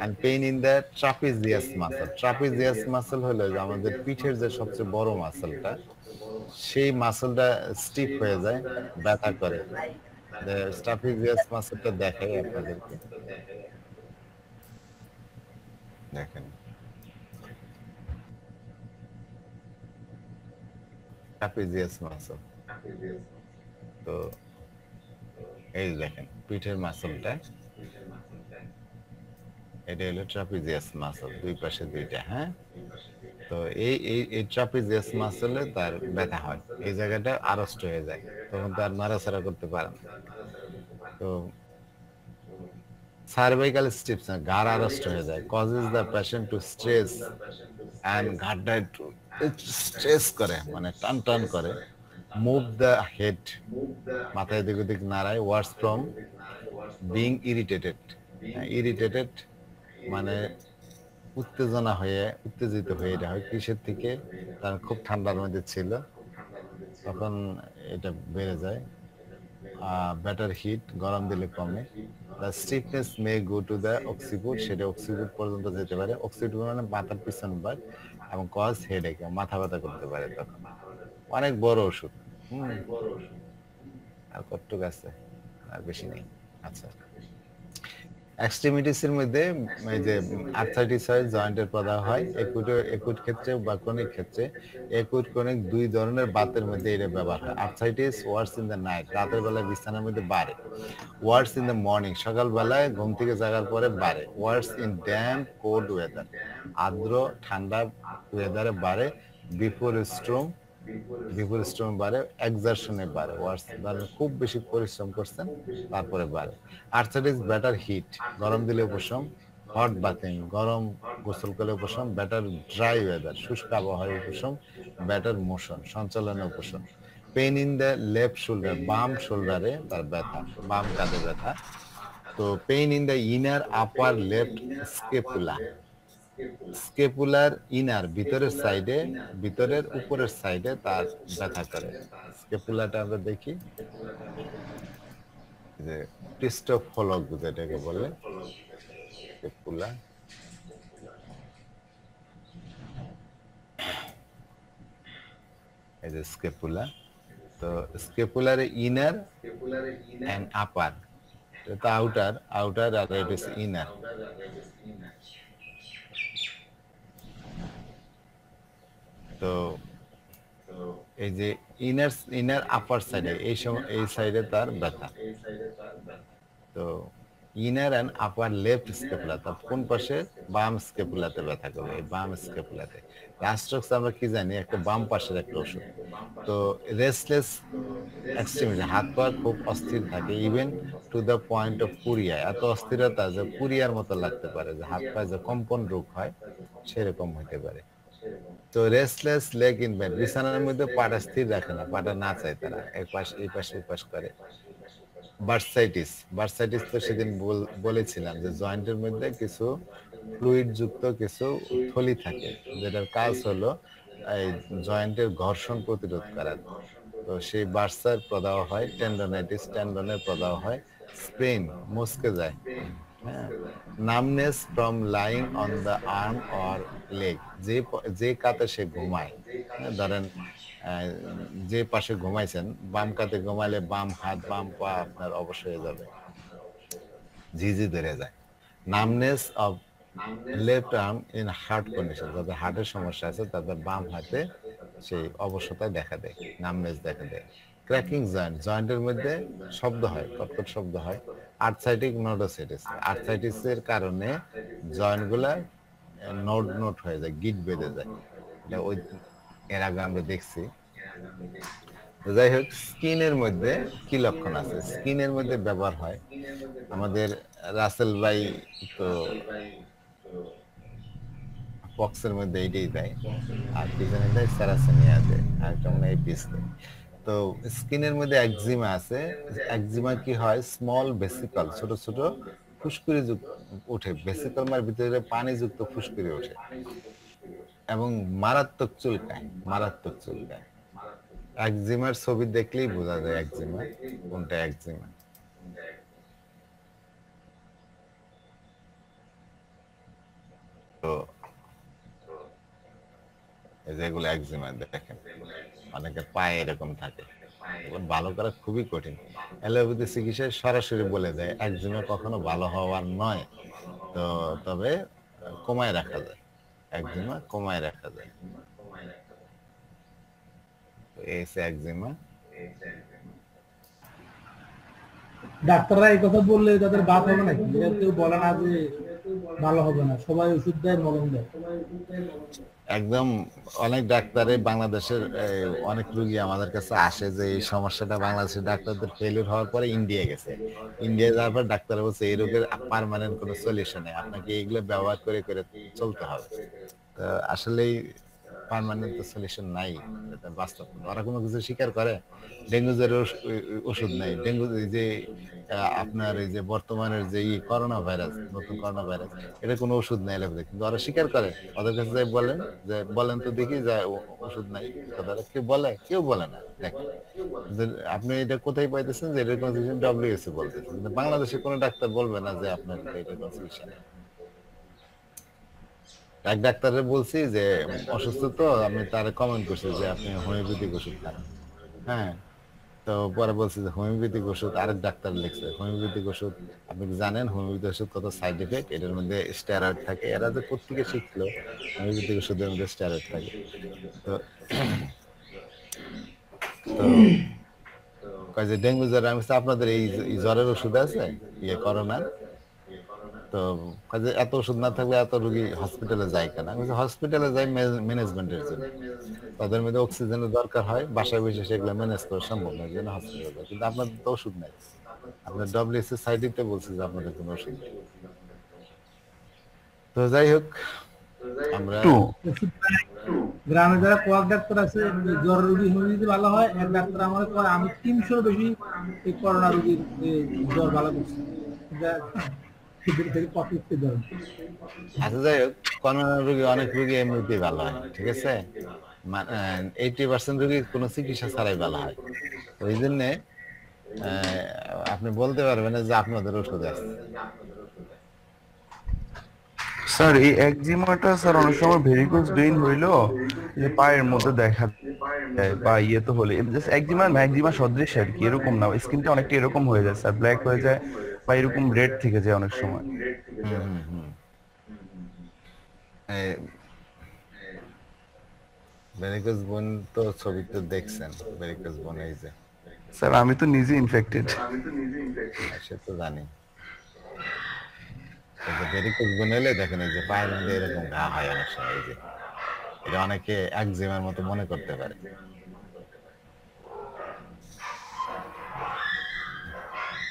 and pain in the trapezius muscle. Trapezius muscle হলো যে আমাদের পিঠের যে সবচেয়ে বড় মাসলটা, সেই মাসলটা স্টিফ হয়ে যায়, ব্যথা করে। ট্রাপিজিয়াস মাসলটা দেখাই আপনাদেরকে, দেখেন ট্রাপিজিয়াস মাসল। তো এই দেখেন পিঠের মাসলটা, এটা হলো ট্রাপিজিয়াস মাসল, দুই পাশে দুইটা। হ্যাঁ, তো এই ট্রাপিজিয়াস মাসলে তার ব্যথা হয়, এই জায়গাটা আড়ষ্ট হয়ে যায়, তখন তার নাড়াচাড়া করতে পারে না। তো সার্ভাইকাল স্টিফনেস, ঘাড় আড়ষ্ট হয়ে যায়, causes the patient to stress and ঘাড়টা একটু স্ট্রেস করে, মানে টান টান করে। মুভ দ্য হেড, মাথা এদিক ওদিক নাড়ায়। ওয়ার্স ফ্রম বিং ইরিটেটেড, ইরিটেটেড মানে উত্তেজিত হয়ে এটা হয়। কিসের থেকে? কারণ খুব ঠান্ডার মধ্যে ছিল, তখন এটা বেড়ে যায়। বেটার হিট, গরম দিলে কমে। The stiffness may go to the occiput, সেটা অক্সিপুট পর্যন্ত যেতে পারে। অক্সিপুট মানে মাথার পিছন ভাগ, এবং কজ হেডেক, মাথা ব্যথা করতে পারে। তখন অনেক বড় ওষুধ। আর কতটুকু আছে? আর বেশি নেই। আচ্ছা, এক্সট্রিমিটিসের মধ্যে এই যে আর্থ্রাইটিস হয়, জয়েন্টের প্রদাহ হয়, একুট ক্ষেত্রে বা ক্রনিক ক্ষেত্রে। একুট ক্রনিক দুই ধরনের বাতের মধ্যে এটা ব্যবহার হয়। Arthritis worse in the night, রাতের বেলায় বিছানার মধ্যে বাড়ে। ওয়ার্স ইন দ্য মর্নিং, সকালবেলায় ঘুম থেকে জাগার পরে বাড়ে। ওয়ার্স ইন ড্যাম্প কোল্ড ওয়েদার, আর্দ্র ঠান্ডা ওয়েদারে বাড়ে। বিফোর স্ট্রোম বাড়ে। এক্সারশনে বাড়ে, ওয়ার্স মানে খুব বেশি পরিশ্রম করছেন তারপরে বাড়ে। আর্থ্রাইটিস বেটার হিট, গরম দিলে উপশম। হট বাথিং, গরম গোসল করলে উপশম। বেটার ড্রাই ওয়েদার, শুষ্ক আবহাওয়ায় উপশম। বেটার মোশন, সঞ্চালনে উপশম। Pain in the left shoulder, বাম শোল্ডারে তার ব্যথা, বাম কাঁধে ব্যথা। তো pain in the inner upper left scapula, স্কেপুলার ইনার ভিতরের সাইডে, ভিতরের উপরের সাইডে তার ব্যথা করে। স্কেপুলাটা আমরা দেখি যে পৃষ্ঠফলক যেটাকে বলে স্কেপুলা। এই যে স্কেপুলা, তো স্কেপুলার ইনার এন্ড আপার, এটা আউটার আর এটা ইনার। তো এই যে ইনার আপার সাইডে এই সাইডে তার ব্যথা। তো ইনার এন্ড আপার লেফট স্কেপুলা, তার কোন পাশে? বাম স্কেপুলাতে ব্যথা করবে, এই বাম স্কেপুলাতে। রাস্ট্রক্স আমরা কি জানি, একটা বাম পাশের একটা ওষুধ। তো রেস্টলেস এক্সট্রিমিটি, হাত পা খুব অস্থির থাকে। Even to the point of পুরিয়া, এত অস্থিরতা যে পুরিয়ার মতো লাগতে পারে, যে হাত পায়ে যে কম্পন রোগ হয় সেরকম হতে পারে। তো রেস্টলেস লেগ ইন বেড, বিছানার মধ্যে পাটা স্থির রাখে না, পাটা না চায় তারা, এক পাশ এই পাশে ওই পাশ করে। বার্সাইটিস তো সেদিন বলেছিলাম যে জয়েন্টের মধ্যে কিছু ফ্লুইড যুক্ত কিছু থলি থাকে, যেটার কাজ হলো এই জয়েন্টের ঘর্ষণ প্রতিরোধ করা। তো সেই বার্সার প্রদাহ হয়। টেন্ডনাইটিস, টেন্ডনের প্রদাহ হয়। স্প্রেন, মুচকে যায়। হ্যাঁ, numbness from lying on the arm or leg, যে কাতে সে ঘুমায়, ধরেন যে পাশে ঘুমাইছেন, বাম কাতে ঘুমাইলে বাম হাত বাম পা আপনার অবশ হয়ে যাবে, ঝিঝি ধরে যায়। Numbness of left arm in heart condition, যাদের হার্টের সমস্যা আছে তাদের বাম হাতে সেই অবশতা দেখা দেয়, নামনেস দেখা দেয়। ক্র্যাকিং জয়েন্ট, জয়েন্টের মধ্যে শব্দ হয়, কটকট শব্দ হয়। আর্থ্রাইটিক নোডোসাইটিস, আর্থ্রাইটিসের কারণে জয়েন্টগুলা নোট হয়ে যায়, গিট বেঁধে যায়। ওই এর আগে আমরা দেখছি। যাই হোক, স্কিনের মধ্যে কি লক্ষণ আছে? স্কিনের মধ্যে ব্যবহার হয় আমাদের রাসেল ভাই, তো পক্সের মধ্যে এইটাই দেয়, আর কি জানি দেয়, স্যারাসেনিয়া দেয়, আর একটা মনে হয় এপিস দেয়। তো স্কিনের মধ্যে একজিমা আছে। একজিমা কি হয়? স্মল ভেসিকল, ছোট ছোট ফুসকুড়ি ওঠে, ভেসিকল মানে ভিতরে পানিযুক্ত ফুসকুড়ি ওঠে এবং মারাত্মক চুলকায়। একজিমার ছবি দেখলেই বোঝা যায় একজিমা কোনটা একজিমা। তো এই যে এগুলো একজিমা দেখেন, অনেকের পায়ে এরকম থাকে, ভালো করা খুবই কঠিন। অ্যালোপ্যাথি চিকিৎসায় সরাসরি বলে দেয় একজিমা কখনো ভালো হওয়ার নয়, তো তবে কমায় রাখা যায়, একজিমা কমায় রাখা যায়। এই একজিমা। ডাক্তাররা এই কথা বললে তাদের বাদ হবে নাকি? কেউ বলে না যে ভালো হবে না, সবাই ওষুধ দেয়, মলম দেয়। একদম অনেক ডাক্তারে বাংলাদেশের অনেক রোগী আমাদের কাছে আসে যে এই সমস্যাটা বাংলাদেশের ডাক্তারদের ফেলিওর হওয়ার পরে ইন্ডিয়া গেছে। ইন্ডিয়া যাওয়ার পর ডাক্তার বলছে এই রোগের পার্মানেন্ট কোনো সলিউশন নেই, আপনাকে এইগুলো ব্যবহার করে করে চলতে হবে। তো আসলেই পার্মানেন্ট সলিউশন নাই, এটা বাস্তব। ওরা কোনো কিছু স্বীকার করে? ডেঙ্গু জ্বরের ওষুধ নাই, ডেঙ্গু যে আপনার এই যে বর্তমানের যে করোনা ভাইরাস, নতুন করোনা ভাইরাস, এটা কোনো ওষুধ নাই লাগবে, কিন্তু ওরা স্বীকার করে। ওদের কাছে যাই বলেন যে বলেন তো দেখি যে ওষুধ নাই, কেউ বলে? কেউ বলে না। দেখেন আপনি এটা কোথায় পাইতেছেন যে এটার কোনো সলিউশন? WHO বলতেছে, কিন্তু বাংলাদেশে কোনো ডাক্তার বলবে না যে আপনার এটা কোনো সলিউশন। এক ডাক্তারে বলছি যে অসুস্থ, তো আমি তার কমেন্ট করছি যে আপনি হোমিওপ্যাথিক ওষুধ খান। হ্যাঁ, তো তো পরে বলছে যে হোমিওপ্যাথিক ওষুধ, আরেক ডাক্তার লিখছে হোমিওপ্যাথিক ওষুধ। আপনি কি জানেন হোমিওপ্যাথিক ওষুধ কত সাইড এফেক্ট? এটার মধ্যে স্টেরয়েড থাকে। এরা যে কোত্থেকে শিখলো হোমিওপ্যাথিক ওষুধের মধ্যে স্টেরয়েড থাকে? তো তো কয় যে ডেঙ্গু জ্বর। আমি বলছি, আপনাদের এই জ্বরের ওষুধ আছে করোনার? তো কয় যে এত ওষুধ না থাকলে এত রোগী হসপিটালে যায় কেন? আমি বলছি হসপিটালে যাই ম্যানেজমেন্টের জন্য। তাদের মধ্যে অক্সিজেনের দরকার হয়, বাসায় বসে সেগুলো ম্যানেজ করা সম্ভব না, এই জন্য হসপিটালে যায়। কিন্তু আপনাদের তো ওষুধ নাই। আপনার ডব্লিউএসএ সাইডিতে বলছে যে আপনাদের কোনো ওষুধ নেই। তো যাই হোক, আমরা গ্রামে যারা কোয়াক ডাক্তার আছে, জ্বর রোগী হোমিওপ্যাথি ভালো হয়, এক ডাক্তার আমার কয় আমি 300 বেশি এই করোনা রোগীর জ্বর ভালো করছি। আচ্ছা যাই হোক, করোনা রোগী অনেক রোগী এমনিতেই ভালো হয়, ঠিক আছে? 80% রোগী কোনো চিকিৎসা ছাড়াই ভালো হয়। ওই জন্যে আপনি বলতে পারবেন না যে আপনাদের ওষুধ আছে। স্যার এই একজিমাটা স্যার অনেক সময় ভেরিকোজ ভেইন হইলো যে পায়ের মধ্যে দেখা যায় বা তো হলে জাস্ট একজিমা সদৃশ আর কি, এরকম না, স্কিনটা অনেকটা এরকম হয়ে যায় স্যার, ব্ল্যাক হয়ে যায় বা এরকম রেড থেকে যায় অনেক সময়। ভেরিকোজ বোন তো ছবিতে দেখছেন, ভেরিকোজ বোন এই যে স্যার আমি তো নিজে ইনফেক্টেড। সে তো জানি। ভেরিকোজ বোন এলে দেখেন এই যে পায়ের মধ্যে এরকম ঘা হয় অনেক সময়, এই যে এটা অনেকে একজিমার মতো মনে করতে পারে।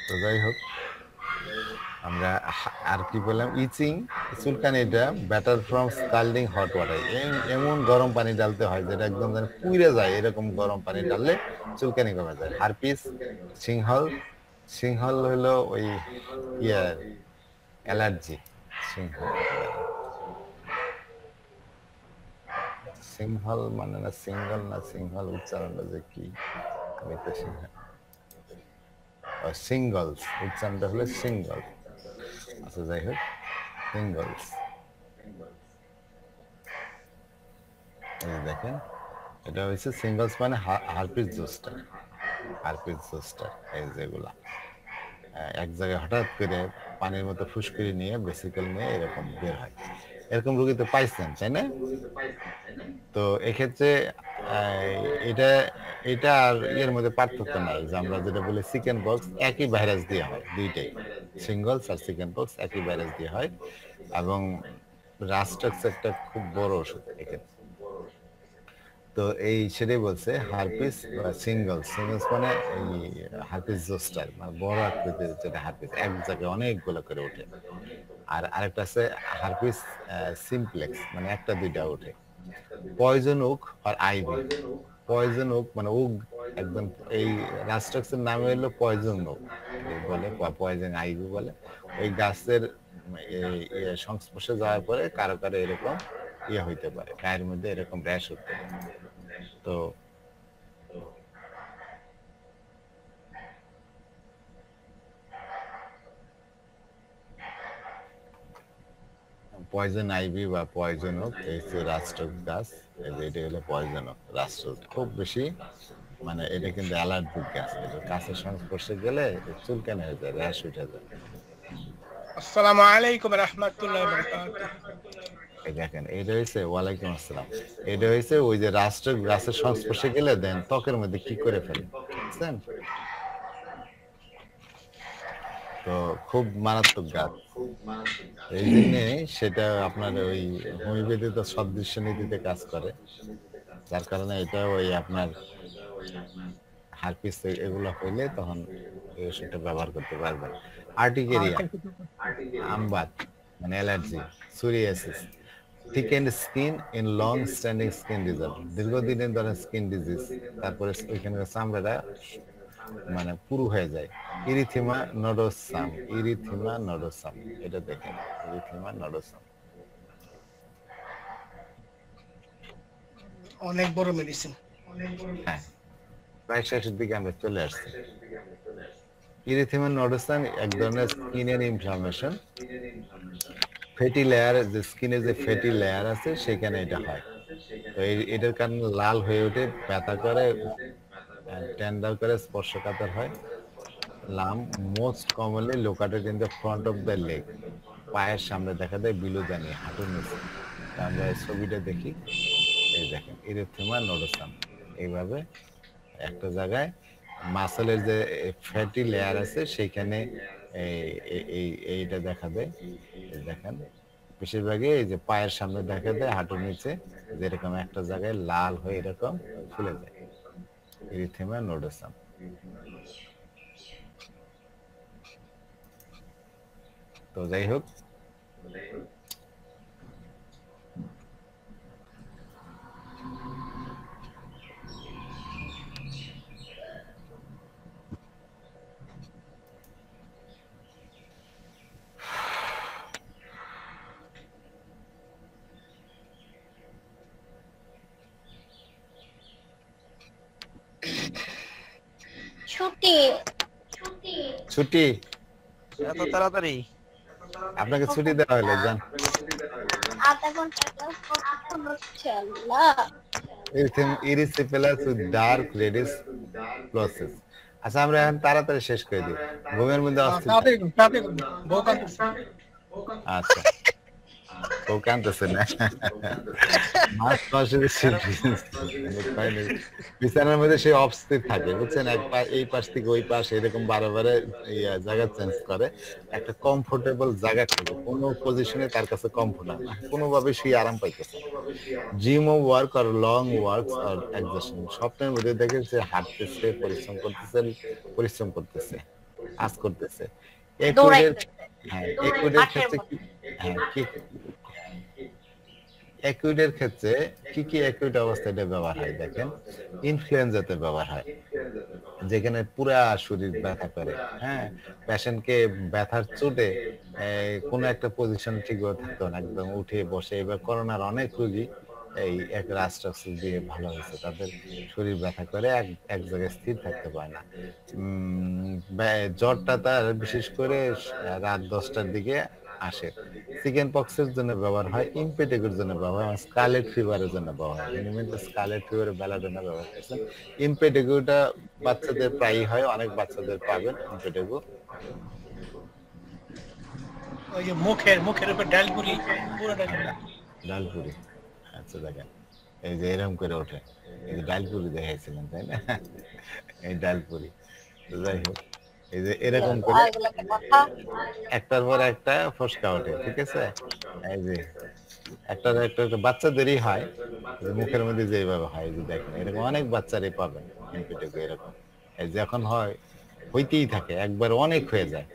তো যাই হোক, আমরা আর কি বললাম, ইচিং চুলকানি, এটা বেটার ফ্রম স্কাল্ডিং হট ওয়াটার। এমন গরম পানি ডালতে হয় যেটা একদম যেন পুড়ে যায়, এরকম গরম পানি ডাললে চুলকানি কমে যায়। হারপিস, সিংহল হলো ওই অ্যালার্জি। সিংহল মানে না সিঙ্গল না সিংহল, উচ্চারণটা যে কি আমি তো সিঙ্গলস, উচ্চারণটা হলো সিঙ্গল। আচ্ছা যাই হোক, সিঙ্গলস দেখেন, এটা হচ্ছে সিঙ্গলস মানে হারপিস জোস্টার। এই যেগুলা এক জায়গায় হঠাৎ করে পানির মতো ফুসকুড়ি নিয়ে বেসিক্যাল নিয়ে এরকম বের হয়, এরকম রোগী তো পাইছেন, তাই না? তো এক্ষেত্রে এটা আর এর মধ্যে পার্থক্য নাই, যে আমরা যেটা বলি চিকেন বক্স, একই ভাইরাস দিয়ে হয়, দুইটাই সিঙ্গলস আর চিকেন বক্স একই ভাইরাস দিয়ে হয়। এবং রাস্টক্স একটা খুব বড় ওষুধ এক্ষেত্রে। তো এই সেটাই বলছে হারপিস সিঙ্গলস মানে এই হারপিস জোস্টার, মানে বড় আকৃতির যেটা হারপিস, এক জায়গায় অনেকগুলো করে ওঠে। আর আরেকটা আছে হারপিস সিমপ্লেক্স, মানে একটা দুইটা ওঠে। পয়জন ওক আর আইভি। পয়জন ওক মানে ওক একদম, এই রাস্টক্সের নামে হলো পয়জন ওক বলে, পয়জন আইভি বলে। ওই গাছের সংস্পর্শে যাওয়ার পরে কারো কারো এরকম হইতে পারে, গায়ের মধ্যে এরকম র্যাশ হতে পারে। তো পয়জন আইভি বা পয়জন ওক, এই যে রাস্টক গাছ, এটা হলো পয়জন ওক। রাস্টক খুব বেশি মানে এটা কিন্তু অ্যালার্জিক গাছ, এটা গাছের সংস্পর্শে গেলে চুলকানি হয়ে যায়, র্যাশ উঠে যায়। আসসালামু আলাইকুম রাহমাতুল্লাহি ওয়া বারাকাতুহু। এই দেখেন, এটা হইছে ওয়ালাইকুম আসসালাম, এটা হইছে ওই যে রাস্টক গাছের সংস্পর্শে গেলে দেন ত্বকের মধ্যে কি করে ফেলে, বুঝছেন? তো খুব মারাত্মক গাছ, এই জন্য সেটা আপনার ওই হোমিওপ্যাথিতে তো সদৃশ্য নীতিতে কাজ করে, যার কারণে এটা ওই আপনার হারপিস এগুলো হইলে তখন এই ওষুধটা ব্যবহার করতে পারবেন। আর্টিকেরিয়া, আমবাত মানে allergy, psoriasis, thickened skin in long standing skin disease, দীর্ঘদিনের ধরে স্কিন ডিজিজ, তারপরে ওইখানকার চামড়াটা মানে পুরু হয়ে যায়। ইরিথিমা নোডোসাম, এটা দেখেন, ইরিথিমা নোডোসাম। অনেক বড় মেডিসিন। হ্যাঁ, প্রায় শেষের দিকে আমরা চলে আসছি। ইরিথিমা নোডোসাম এক ধরনের স্কিনের ইনফ্লামেশন, ফ্যাটি লেয়ার, যে স্কিনের যে ফ্যাটি লেয়ার আছে সেখানে এটা হয়। তো এটার কারণে লাল হয়ে ওঠে, ব্যথা করে, টেন্ডার করে স্পর্শকাতর হয়। লাম most commonly located in the front of the leg, পায়ের সামনে দেখা দেয় বিলো জানি হাঁটুর নিচে। তা আমরা এই ছবিটা দেখি, এই দেখেন ইরিথেমা নোডোসাম, এইভাবে একটা জায়গায় মাসলের যে ফ্যাটি লেয়ার আছে সেইখানে এইটা দেখা দেয়। এই দেখেন বেশিরভাগই এই যে পায়ের সামনে দেখা দেয় হাঁটুর নিচে, যেরকম একটা জায়গায় লাল হয়ে এরকম ফুলে যায়, ইরিথেমা নোডোসাম। তো যাই হোক, ছুটি ছুটি এত তাড়াতাড়ি? আপনাকে ছুটি দেওয়া হলো, যান। আধা ঘন্টা ক্লাস করতে হচ্ছে আল্লাহ। Erysipelas with dark reddish process. আচ্ছা আমরা এখন তাড়াতাড়ি শেষ করে দিই, ঘুমের মধ্যে অস্থির। তাতে বউ কাঁদতেছে। আচ্ছা ও কাঁদতেছে না, মাস মাসের বিছানার মধ্যে সে অস্থির থাকে বুঝছেন, এই পাশ থেকে ওই পাশ এরকম বারে জায়গা চেঞ্জ করে, একটা কমফোর্টেবল জায়গা খুঁজে, কোনো পজিশনে তার কাছে কমফোর্টেবল না, কোনোভাবে শুয়ে আরাম পাইতেছে। জিম ও ওয়ার্ক আর লং ওয়ার্ক আর এক্সারসাইজ, স্বপ্নের মধ্যে দেখে সে হাঁটতেছে, পরিশ্রম করতেছে, কাজ করতেছে। অ্যাকুইডের ক্ষেত্রে কি কি অ্যাকুইড অবস্থায় এটা ব্যবহার হয় দেখেন, ইনফ্লুয়েঞ্জাতে ব্যবহার হয়, যেখানে পুরা শরীর ব্যথা করে, হ্যাঁ, পেশেন্টকে ব্যথার চোটে কোনো একটা পজিশন ঠিকভাবে থাকতো না, একদম উঠে বসে। এবার করোনার অনেক রোগী এই এক রাস্ট্রাকচার দিয়ে ভালো হয়েছে, তাদের শরীর ব্যথা করে এক জায়গায় স্থির থাকতে পারে না। জ্বরটা তার বিশেষ করে রাত 10টার দিকে আসে। চিকেন পক্সের জন্য ব্যবহার হয়, ইমপেটিকোর জন্য ব্যবহার হয়, স্কারলেট ফিভারের জন্য ব্যবহার হয়। স্কারলেট ফিভারের বেলাডোনা ব্যবহার করছেন। ইমপেটিকোটা বাচ্চাদের প্রায়ই হয়, অনেক বাচ্চাদের পাবেন ইমপেটিকো। ওই যে মুখের উপর ডালপুরি, পুরোটা ডালপুরি। আচ্ছা দেখেন এই যে এরকম করে ওঠে, এই যে ডালপুরি দেখাইছিলেন তাই না, এই ডালপুরি। যাই হোক, এই যে এরকম করে একটার পর একটা ফসকা ওঠে, ঠিক আছে। এই যে একটার একটা বাচ্চাদেরই হয়, মুখের মধ্যে যেভাবে হয়, যে দেখেন এরকম অনেক বাচ্চারই পাবেন ইমপেটিকো এরকম। এই যখন হয় হইতেই থাকে, একবার অনেক হয়ে যায়,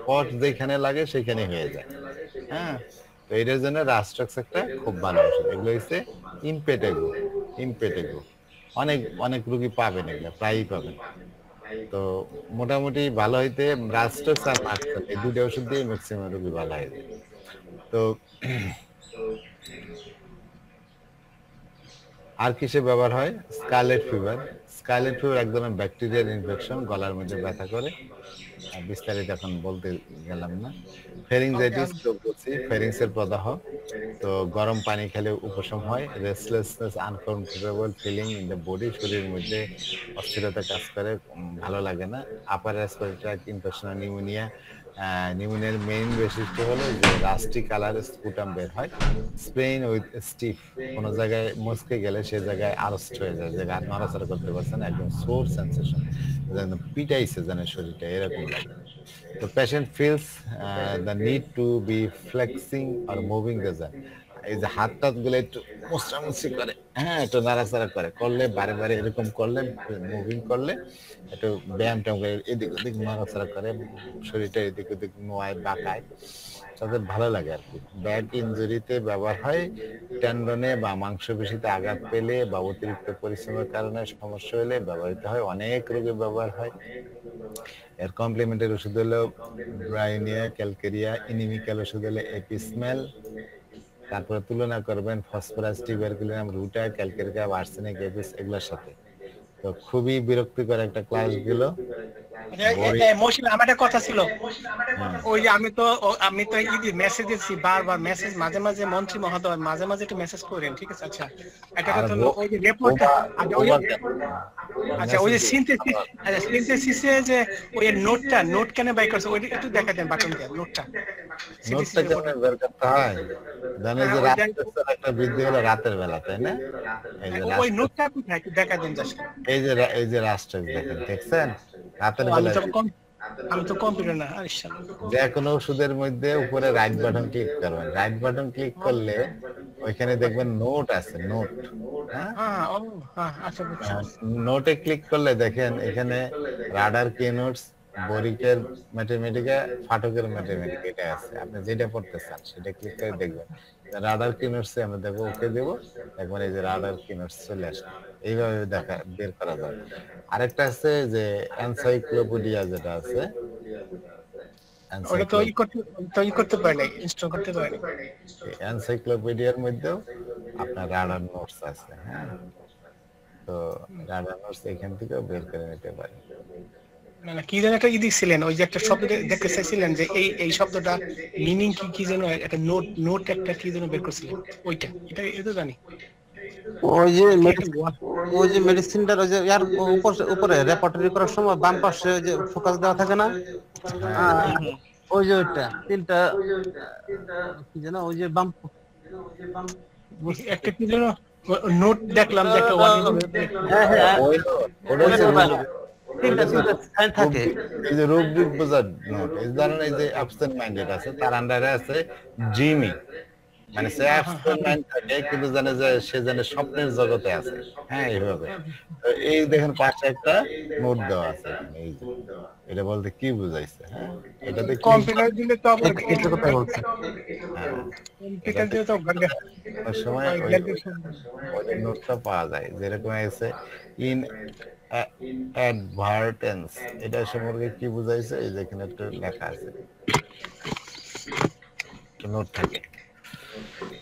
পট যেখানে লাগে সেখানে হয়ে যায়, হ্যাঁ। তো এটার জন্য রাস্ট্রাক্সারটা খুব ভালো ওষুধ। এগুলো হচ্ছে ইমপেটিকো অনেক রোগী পাবেন, এগুলো প্রায়ই পাবেন। তো মোটামুটি ভালো হইতে রাস্ট্রাক্স আর মার্কসার এই দুটো ওষুধ দিয়ে ম্যাক্সিমাম রোগী ভালো হয়ে যায়। তো আর কিসে ব্যবহার হয়, স্কারলেট ফিভার এক ধরনের ব্যাকটেরিয়াল ইনফেকশন, গলার মধ্যে ব্যথা করে, বিস্তারিত এখন বলতে গেলাম না। ফেরিংজাইটিস তো বলছি, ফেরিংসের প্রদাহ, তো গরম পানি খেলে উপশম হয়। Restlessness, uncomfortable feeling in the body, শরীরের মধ্যে অস্থিরতা কাজ করে, ভালো লাগে না। আপার রেসপিরেটরি ট্র্যাক্ট ইনফেকশন, নিউমোনিয়ার মেইন বৈশিষ্ট্য হলো যে রাস্টি কালার স্পুটাম বের হয়। স্প্রেইন উইথ স্টিফ, কোনো জায়গায় মুচকে গেলে সে জায়গায় আড়ষ্ট হয়ে যায়, যে হাত নড়াচড়া করতে পারছে না, একদম সোর সেন্সেশন, যেন পিটাইছে যেন শরীরটা, এরকম লাগে। The patient feels the need to be flexing or moving the jaw. এই যে হাত টাত গুলো একটু মোচড়ামুচি করে, হ্যাঁ, একটু নাড়াচাড়া করলে বারে এরকম করলে, মুভিং করলে, একটু ব্যায়াম ট্যায়াম করে এদিক ওদিক নাড়াচাড়া করে, শরীরটা এদিক ওদিক নোয়ায় বাঁকায়, তাদের ভালো লাগে আর কি। ব্যাক ইনজুরিতে ব্যবহার হয়, টেন্ডনে বা মাংসপেশিতে আঘাত পেলে বা অতিরিক্ত পরিশ্রমের কারণে সমস্যা হলে ব্যবহৃত হয়, অনেক রোগে ব্যবহার হয়। এর কমপ্লিমেন্টারি ওষুধ হলো ব্রাইনিয়া, ক্যালকেরিয়া, ইনিমিক্যাল ওষুধ হলো এপিসমেল। তারপরে তুলনা করবেন phosphorus, tuberculinum, ruta, calcarea, arsenic, apis, এগুলোর সাথে। তো খুবই বিরক্তিকর একটা ক্লাস গেল, মহসিন আমার একটা কথা ছিল, ওই যে আমি তো মেসেজ দিচ্ছি বারবার, মেসেজ মাঝে মাঝে মন্ত্রী মহোদয় মাঝে মাঝে একটু মেসেজ করেন, ঠিক আছে? আচ্ছা একটা কথা হলো ওই যে রিপোর্টটা, আচ্ছা ওই যে সিনথেসিসে যে ওই নোট কেন বাই করছে ওই একটু দেখা দেন বাটন দিয়ে নোটটা কেন বের করতে হয় জানেন যে একটা বৃদ্ধি হলো রাতের বেলা, তাই না? এই যে ওই নোটটা কোথায় একটু দেখা দেন জাস্ট। এই যে রাষ্ট্র দেখেন, দেখছেন রাতের বেলা আমি তো কম্পিউটার না। যে কোনো ওষুধের মধ্যে উপরে রাইট বাটন ক্লিক করবেন, রাইট বাটন ক্লিক করলে ওইখানে দেখবেন নোট আছে, নোট। নোটে ক্লিক করলে দেখেন এখানে রাডার কি নোটস, বরিকের ম্যাথমেটিকা, ফাটকের ম্যাথমেটিকা এটা আছে। আপনি যেটা পড়তে চান সেটা ক্লিক করে দেখবেন। রাডার কি নোটস আমরা দেখবো, ওকে দেব, একবার এই যে রাডার কি নোটস চলে আসে। এইভাবে দেখা বের করা যায়। আরেকটা আছে যে এনসাইক্লোপিডিয়া, যেটা আছে ওটা তো করতে পারে, ইনস্টল করতে পারে। এনসাইক্লোপিডিয়ার মধ্যেও আপনার রাডার নোটস আছে। হ্যাঁ, তো রাডার নোটস এখান থেকেও বের করে নিতে পারেন। না কি যেন একটা দিছিলেন, ওই যে একটা শব্দ দেখতে চাইছিলেন যে এই শব্দটা মিনিং কি যেন একটা নোট একটা কি যেন বের করছিলেন, ওইটা এটা জানি। ওই যে মেডিসিনটার ওই যে ইয়ার উপরে রেপার্টরি করার সময় বাম পাশে যে ফোকাস দেওয়া থাকে না, ওই যে ওইটা তিনটা কি যেন ওই যে বাম একটা কি যেন নোট দেখলাম যে একটা ওয়ার্ড থাকে। এই যে রুব্রিক বোঝার নোট, এই ধরনের এই যে অ্যাবসেন্ট মাইন্ডেড আছে, তার আন্ডারে আছে ড্রিমিং, মানে সে অ্যাবসেন্ট মাইন্ড থাকে কিন্তু জানে যে সে জানে স্বপ্নের জগতে আছে। হ্যাঁ, এইভাবে। এই দেখেন পাশে একটা নোট দেওয়া আছে, এই যে এটা বলতে কি বুঝাইছে? হ্যাঁ, এটাতে কম্পিউটার দিলে তো আবার কিছু কথা বলছে। হ্যাঁ, কম্পিউটার দিলে তো ওই সময় ওই নোটটা পাওয়া যায়, যেরকম আছে ইন অ্যাডভার্টেন্স, এটা সম্পর্কে কি বুঝাইছে এই যে এখানে একটা লেখা আছে, নোট থাকে।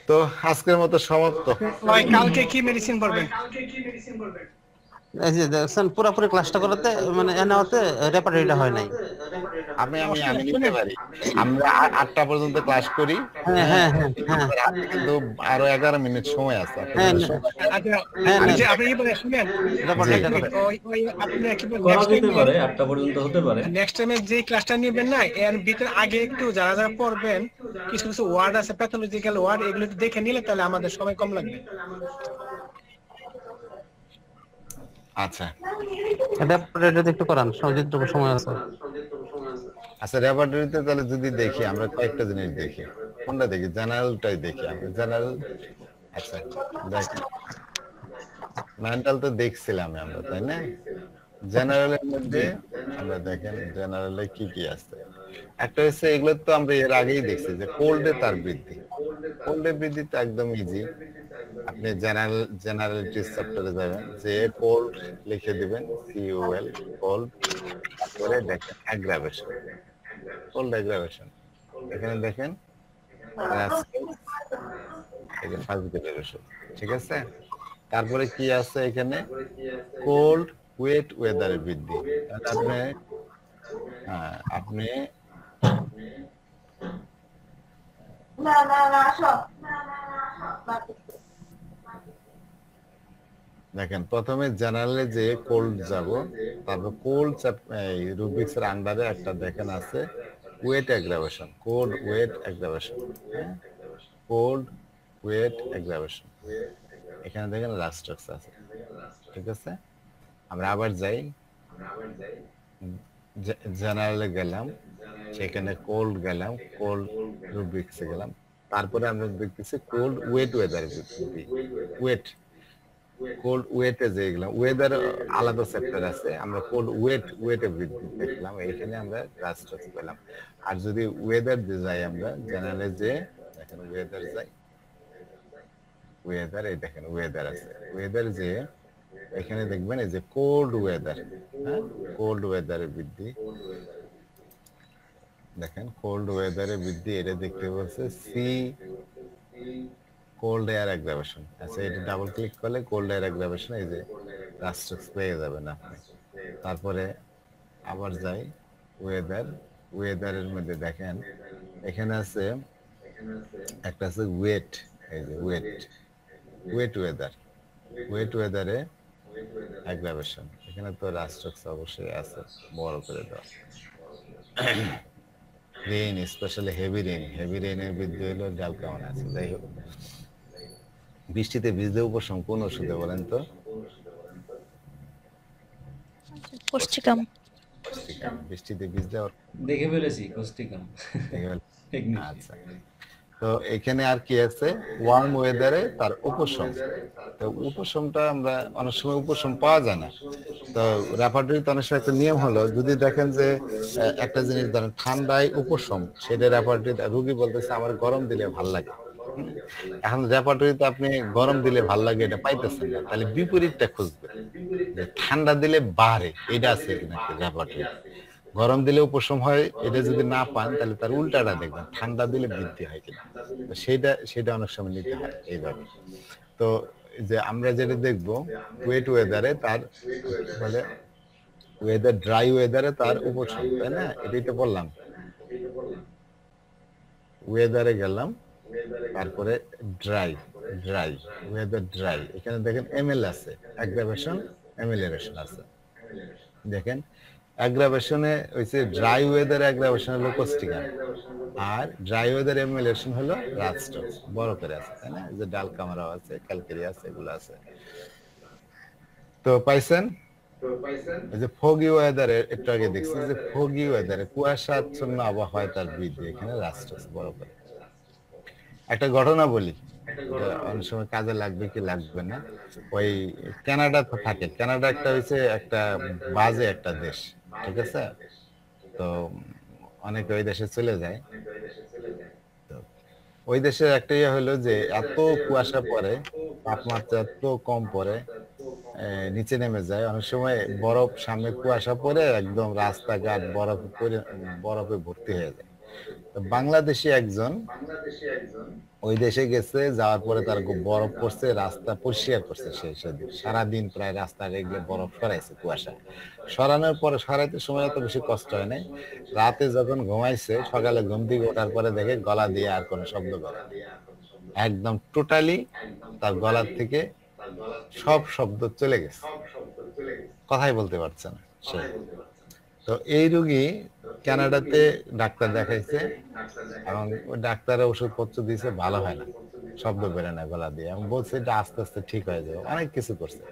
তো আজকের মতো সমাপ্ত। কালকে কি মেডিসিন পড়বেন? এই যে দেখছেন পুরোপুরি ক্লাসটা করাতে মানে এনাওতে রেপার্টরিটা হয় নাই। আমি নিতে পারি, আমরা 8টা পর্যন্ত ক্লাস করি। হ্যাঁ, কিন্তু আরো 11 মিনিট সময় আছে। আপনি বলে শুনেন, আপনি হতে পারে 8টা পর্যন্ত হতে পারে। নেক্সট টাইমে যে ক্লাসটা নেবেন না, এর ভিতরে আগে একটু যারা পড়বেন কিছু ওয়ার্ড আছে, প্যাথোলজিক্যাল ওয়ার্ড, এগুলো দেখে নিলে তাহলে আমাদের সময় কম লাগবে। আচ্ছা, রেপার্টরিটা একটু করান, যতটুকু সময় আছে। আচ্ছা, রেপার্টরিতে তাহলে যদি দেখি আমরা কয়েকটা জিনিস দেখি, কোনটা দেখি? জেনারেলটাই দেখি আমরা, জেনারেল। আচ্ছা দেখি, মেন্টাল তো দেখছিলাম আমরা, তাই না? জেনারেলের মধ্যে আমরা দেখেন জেনারেলে কি কি আছে। একটা হচ্ছে, এগুলো তো আমরা এর আগেই দেখছি যে কোল্ডে তার বৃদ্ধি। কোল্ডে বৃদ্ধি তো একদম ইজি। আপনি জেনারেলিটি চ্যাপ্টারে যাবেন, যে কোল্ড লিখে দিবেন, COL কোল্ড, তারপরে দেখেন অ্যাগ্রাভেশন, কোল্ড অ্যাগ্রাভেশন। এখানে দেখেন এই যে ফার্স্ট গ্রেডের ওষুধ, ঠিক আছে? তারপরে কি আছে এখানে? কোল্ড ওয়েট ওয়েদারের বৃদ্ধি। আপনি দেখেন, প্রথমে জেনারেলে যে কোল্ড যাব, তারপর কোল্ড রুবিক্স এর আন্ডারে একটা দেখেন আছে wet aggravation, cold wet aggravation. হ্যাঁ, কোল্ড ওয়েট অ্যাগ্রাভেশন, এখানে দেখেন রাস্ট্রাক্স আছে, ঠিক আছে? আমরা আবার যাই, জেনারেলে গেলাম, সেখানে কোল্ড গেলাম, কোল্ড রুবিক্সে গেলাম, তারপরে আমরা দেখতেছি কোল্ড ওয়েট ওয়েদার বৃদ্ধি। ওয়েট, কোল্ড ওয়েটে যে গেলাম, ওয়েদার আলাদা চ্যাপ্টার আছে, আমরা কোল্ড ওয়েটে বৃদ্ধি দেখলাম, এখানে আমরা রাস্ট্রাক্স পেলাম। আর যদি ওয়েদার দিয়ে যাই আমরা জেনারেলে, যে দেখেন ওয়েদার যাই, ওয়েদার, এই দেখেন ওয়েদার আছে, ওয়েদার যে এখানে দেখবেন এই যে কোল্ড ওয়েদার। হ্যাঁ, কোল্ড ওয়েদারের বৃদ্ধি দেখেন, কোল্ড ওয়েদারের বৃদ্ধি, এটা দেখতে বলছে কোল্ড এয়ার অ্যাগ্রাভেশন। আচ্ছা, এটা ডাবল ক্লিক করলে কোল্ড এয়ার অ্যাগ্রাভেশন, এই যে রাস্ট্রাক্স পেয়ে যাবেন আপনি। তারপরে আবার যাই ওয়েদার, ওয়েদারের মধ্যে দেখেন এখানে আছে একটা আছে ওয়েট, এই যে ওয়েট, ওয়েট ওয়েদার, ওয়েট ওয়েদারে অ্যাগ্রাভেশন, এখানে তো রাস্ট্রাক্স অবশ্যই আছে বড় করে দেওয়া। Rain, specially heavy rain, heavy রেইনের বৃদ্ধি হলো ডাল কেমন আছে। যাই হোক, বৃষ্টিতে ভিজলে উপশম কোন ওষুধে বলেন তো? কোষ্ঠিকাম। কোষ্ঠিকাম, বৃষ্টিতে ভিজলে দেখে ফেলেছি কোষ্ঠিকাম। আচ্ছা, তো এখানে আর কি আছে, ওয়ার্ম ওয়েদারে তার উপশম। তো উপশমটা আমরা অনেক সময় উপশম পাওয়া যায় না, তো রেপার্টরিতে অনেক সময় একটা নিয়ম হলো, যদি দেখেন যে একটা জিনিস ধরেন ঠান্ডায় উপশম, সেটা রেপার্টরি রুগী বলতেছে আমার গরম দিলে ভাল লাগে, এখন রেপার্টরিতে আপনি গরম দিলে ভাল লাগে এটা পাইতেছেন না, তাহলে বিপরীতটা খুঁজবে যে ঠান্ডা দিলে বাড়ে, এটা আছে নাকি রেপার্টরি। গরম দিলে উপশম হয়, এটা যদি না পান তাহলে তার উল্টাটা দেখবেন, ঠান্ডা দিলে বৃদ্ধি হয় কিনা। তো সেটা অনেক সময় নিতে হয় এইভাবে। তো যে আমরা যেটা দেখবো ওয়েট ওয়েদারে তার বলে ওয়েদার, ড্রাই ওয়েদারে তার উপশম, তাই না? এটাই তো বললাম। ওয়েদারে গেলাম, তারপরে ড্রাই, ড্রাই ওয়েদার, ড্রাই এখানে দেখেন এমএল আছে, অ্যাগ্রাভেশন এমিলিয়ারেশন আছে। দেখেন অ্যাগ্রাভেশনে হইছে ড্রাই ওয়েদার, অ্যাগ্রাভেশন হলো কোষ্ঠিকাম, আর ড্রাই ওয়েদার এমিলিয়ারেশন হলো রাস্ট্রাক্স, বড় করে আছে, তাই না? যে ডাল কামারাও আছে, ক্যালকেরিয়া আছে, এগুলো আছে। তো পাইছেন? এই যে ফগি ওয়েদারে একটু আগে দেখছি যে ফগি ওয়েদারে কুয়াশাচ্ছন্ন আবহাওয়ায় তার বৃদ্ধি, এখানে রাস্ট্রাক্স বড় করে। একটা ঘটনা বলি, অনেক সময় কাজে লাগবে কি লাগবে না। ওই কানাডা থাকে, কানাডা একটা হইছে একটা বাজে একটা দেশ, ঠিক আছে? তো অনেকে ওই দেশে চলে যায়। ওই দেশের একটা ইয়ে হলো যে এত কুয়াশা পড়ে, তাপমাত্রা এত কম পড়ে, নিচে নেমে যায়, অনেক সময় বরফ, সামনে কুয়াশা পড়ে একদম রাস্তাঘাট বরফে ভর্তি হয়ে যায়। তো বাংলাদেশি একজন ওই দেশে গেছে, যাওয়ার পরে তার বরফ পড়ছে, রাস্তা পরিষ্কার করছে, সেদিন সারাদিন প্রায় রাস্তা রেগলে বরফ সরাইছে, কুয়াশা সরানোর পরে, সরাইতে সময় এত বেশি কষ্ট হয় নাই। রাতে যখন ঘুমাইছে, সকালে ঘুম থেকে ওঠার পরে দেখে গলা দিয়ে আর কোনো শব্দ করে না, একদম টোটালি তার গলার থেকে সব শব্দ চলে গেছে, কথাই বলতে পারছে না সে। তো এই রোগী কানাডাতে ডাক্তার দেখাইছে, এবং ওই ডাক্তারের ওষুধপত্র দিয়েছে, ভালো হয় না, শব্দ বেরোয় না গলা দিয়ে, এবং বলছে এটা আস্তে আস্তে ঠিক হয়ে যাবে, অনেক কিছু করছে,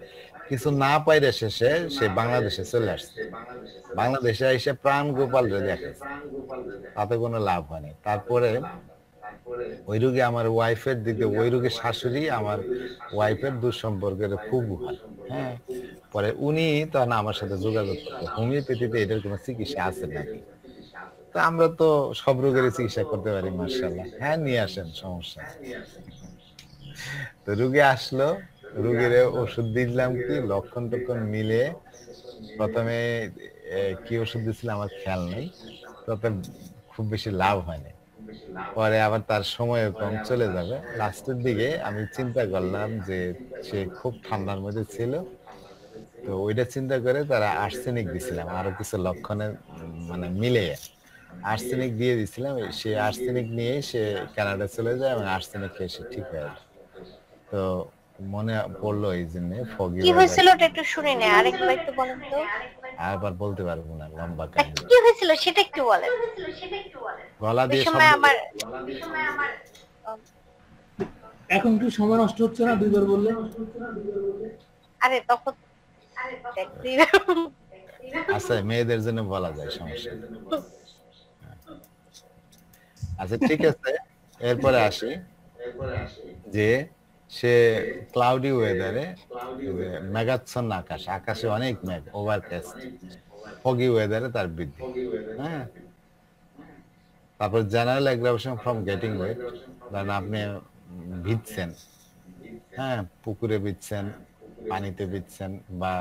কিছু না পাইরে শেষে সে বাংলাদেশে চলে আসছে। বাংলাদেশে এসে প্রাণ গোপাল রে দেখাইছে, তাতে কোনো লাভ হয়নি। তারপরে ওই রোগী আমার ওয়াইফের দিকে, ওই রোগীর শাশুড়ি আমার ওয়াইফের দুঃসম্পর্কের খুব হয়, হ্যাঁ। পরে উনি তখন আমার সাথে যোগাযোগ করতো, হোমিওপ্যাথিতে এটার কোনো চিকিৎসা আছে নাকি? তা আমরা তো সব রোগের চিকিৎসা করতে পারি, মাশাআল্লাহ, হ্যাঁ নিয়ে আসেন, সমস্যা। তো রোগী আসলো, রোগীর ওষুধ দিলাম, কি লক্ষণ টক্ষণ মিলে, প্রথমে কি ওষুধ দিয়েছিল আমার খেয়াল নেই, তবে খুব বেশি লাভ হয়নি। পরে আবার তার সময় কম, চলে যাবে। লাস্টের দিকে আমি চিন্তা করলাম যে সে খুব ঠান্ডার মধ্যে ছিল, তো ওইটা চিন্তা করে তারা আর্সেনিক দিছিলাম, আরো কিছু লক্ষণের মানে মিলে আর্সেনিক দিয়ে দিছিলাম। সে আর্সেনিক নিয়ে সে কানাডা চলে যায়, এবং আর্সেনিক খেয়ে সে ঠিক হয়ে যায়। তো মনে পড়লো এই জন্য ফগি। কি হয়েছিল ওটা একটু শুনে নে, আরেকবার একটু বলেন তো। আবার বলতে পারবো না, লম্বা কাহিনী। কি হয়েছিল সেটা একটু বলেন। গলা দিয়ে সময় আমার এখন কি সময় নষ্ট হচ্ছে না দুইবার বললে? আরে তখন আচ্ছা, মেয়েদের জন্য বলা যায়, সমস্যা নেই। আচ্ছা ঠিক আছে, এরপরে আসি যে সে ক্লাউডি ওয়েদারে, মেঘাচ্ছন্ন আকাশ, আকাশে অনেক মেঘ, ওভারকাস্ট, ফগি ওয়েদারে তার বৃদ্ধি, হ্যাঁ। তারপর general aggravation from getting wait, কারণ আপনি ভিজছেন, হ্যাঁ, পুকুরে ভিজছেন, পানিতে ভিজছেন, বা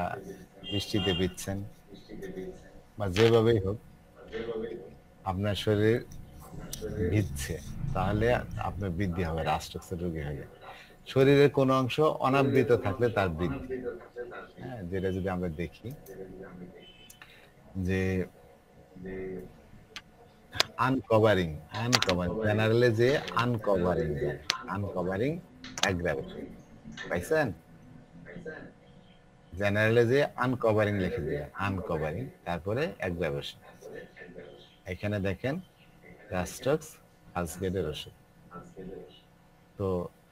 বৃষ্টিতে ভিজছেন, বা যেভাবেই হোক আপনার শরীর ভিজছে, তাহলে আপনার বৃদ্ধি হবে, রাস্ট্রাক্সের রোগী হবে। শরীরের কোনো অংশ অনাবৃত থাকলে তার বৃদ্ধি, হ্যাঁ, যেটা যদি আমরা দেখি, যে আনকভারিং জেনারেলে যে আনকভারিং অ্যাগ্রাভেশন পাইছেন? জেনারেলে যে আনকভারিং লিখে দিলেন, আনকভারিং তারপরে অ্যাগ্রাভেশন। এখানে দেখেন রাস্টক্স ফার্স্ট গ্রেডের ওষুধ। তো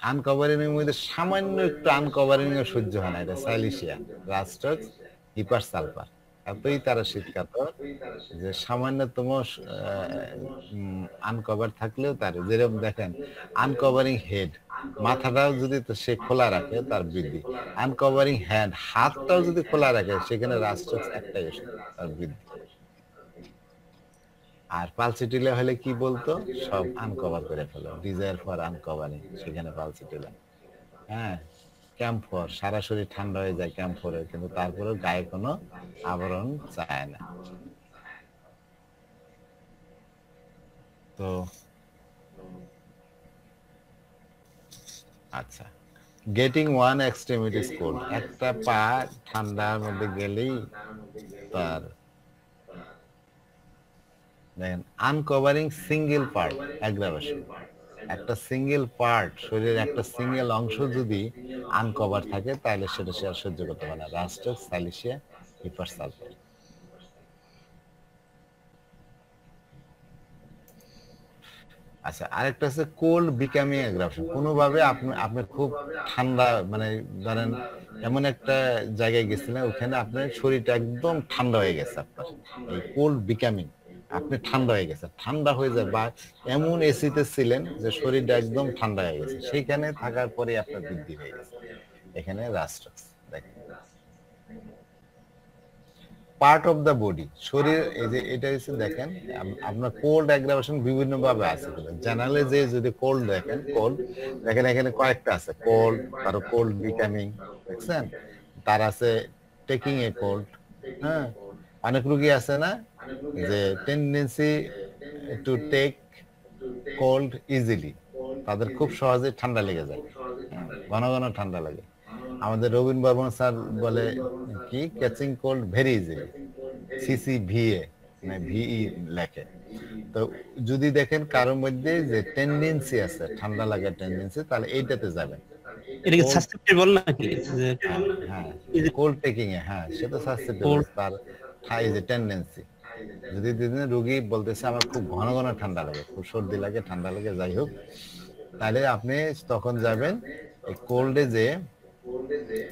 আনকভারিং এর মধ্যে সামান্য একটু আনকভারিং এর সহ্য হয় না, এটা সাইলিশিয়া, রাস্টক্স, হিপারসালফার। এতই তারা শীতকাতর যে সামান্যতম আনকভার থাকলেও তার, যেরকম দেখেন আনকভারিং হেড, মাথাটাও যদি সে খোলা রাখে তার বৃদ্ধি, আনকভারিং হ্যান্ড, হাতটাও যদি খোলা রাখে সেখানে রাস্টক্স একটাই ওষুধ, তার বৃদ্ধি। আর পালসিটিলা হলে কি বলতো, সব আনকভার করে ফেলো, ডিজায়ার ফর আনকভারিং, সেখানে পালসিটিলা। হ্যাঁ, ক্যাম্পফর, সারা শরীর ঠান্ডা হয়ে যায় ক্যাম্পফরে, কিন্তু তারপরেও গায়ে কোনো আবরণ চায় না। তো আচ্ছা, গেটিং ওয়ান এক্সট্রিমিটিস কোল্ড, একটা পা ঠান্ডার মধ্যে গেলেই তার, দেখেন আনকভারিং সিঙ্গেল পার্ট অ্যাগ্রাভেশন, একটা সিঙ্গেল পার্ট, শরীরের একটা সিঙ্গেল অংশ যদি আনকভার থাকে তাহলে সেটা সে আর সহ্য করতে পারে না, রাস্টক্স, সাইলিশিয়া, হিপারসালফার। আচ্ছা, আরেকটা আছে কোল্ড বিকামিং অ্যাগ্রাভেশন। কোনোভাবে আপনি খুব ঠান্ডা, মানে ধরেন এমন একটা জায়গায় গেছিলেন, ওখানে আপনার শরীরটা একদম ঠান্ডা হয়ে গেছে, আপনার এই কোল্ড বিকামিং, আপনি ঠান্ডা হয়ে গেছে, ঠান্ডা হয়ে যায়, বা এমন এসিতে ছিলেন যে শরীরটা একদম ঠান্ডা হয়ে গেছে, সেইখানে থাকার পরে আপনার বৃদ্ধি হয়ে গেছে, এখানে রাস্টক্স। দেখেন পার্ট অফ দ্য বডি, শরীর, এই যে এটা হচ্ছে দেখেন আপনার কোল্ড অ্যাগ্রাভেশন বিভিন্ন ভাবে আছে। জেনারেলে যে যদি কোল্ড দেখেন, কোল্ড দেখেন এখানে কয়েকটা আছে, কোল্ড, আরো কোল্ড বিকামিং, দেখছেন, তার আছে টেকিং এ কোল্ড। হ্যাঁ, অনেক রোগী আছে না যে tendency to take cold easily, তাদের খুব সহজে ঠান্ডা লেগে যায়, ঘন ঘন ঠান্ডা লাগে। আমাদের রবীন বর্মন স্যার বলে কি, ক্যাচিং কোল্ড ভেরি ইজিলি, সিসিভিএ মানে ভিই লেখে। তো যদি দেখেন কারোর মধ্যে যে টেন্ডেন্সি আছে, ঠান্ডা লাগার টেন্ডেন্সি, তাহলে এইটাতে যাবেন। এটা কি সাসেপ্টেবল নাকি? হ্যাঁ, কোল্ড টেকিং এ, হ্যাঁ সেটা সাসেপ্টেবল, তার হাই যে টেন্ডেন্সি। যদি দিনে রোগী বলতেছে আমার খুব ঘন ঘন ঠান্ডা লাগে, খুব সর্দি লাগে, ঠান্ডা লাগে, যাই হোক, তাহলে আপনি তখন যাবেন এই কোল্ডে, যে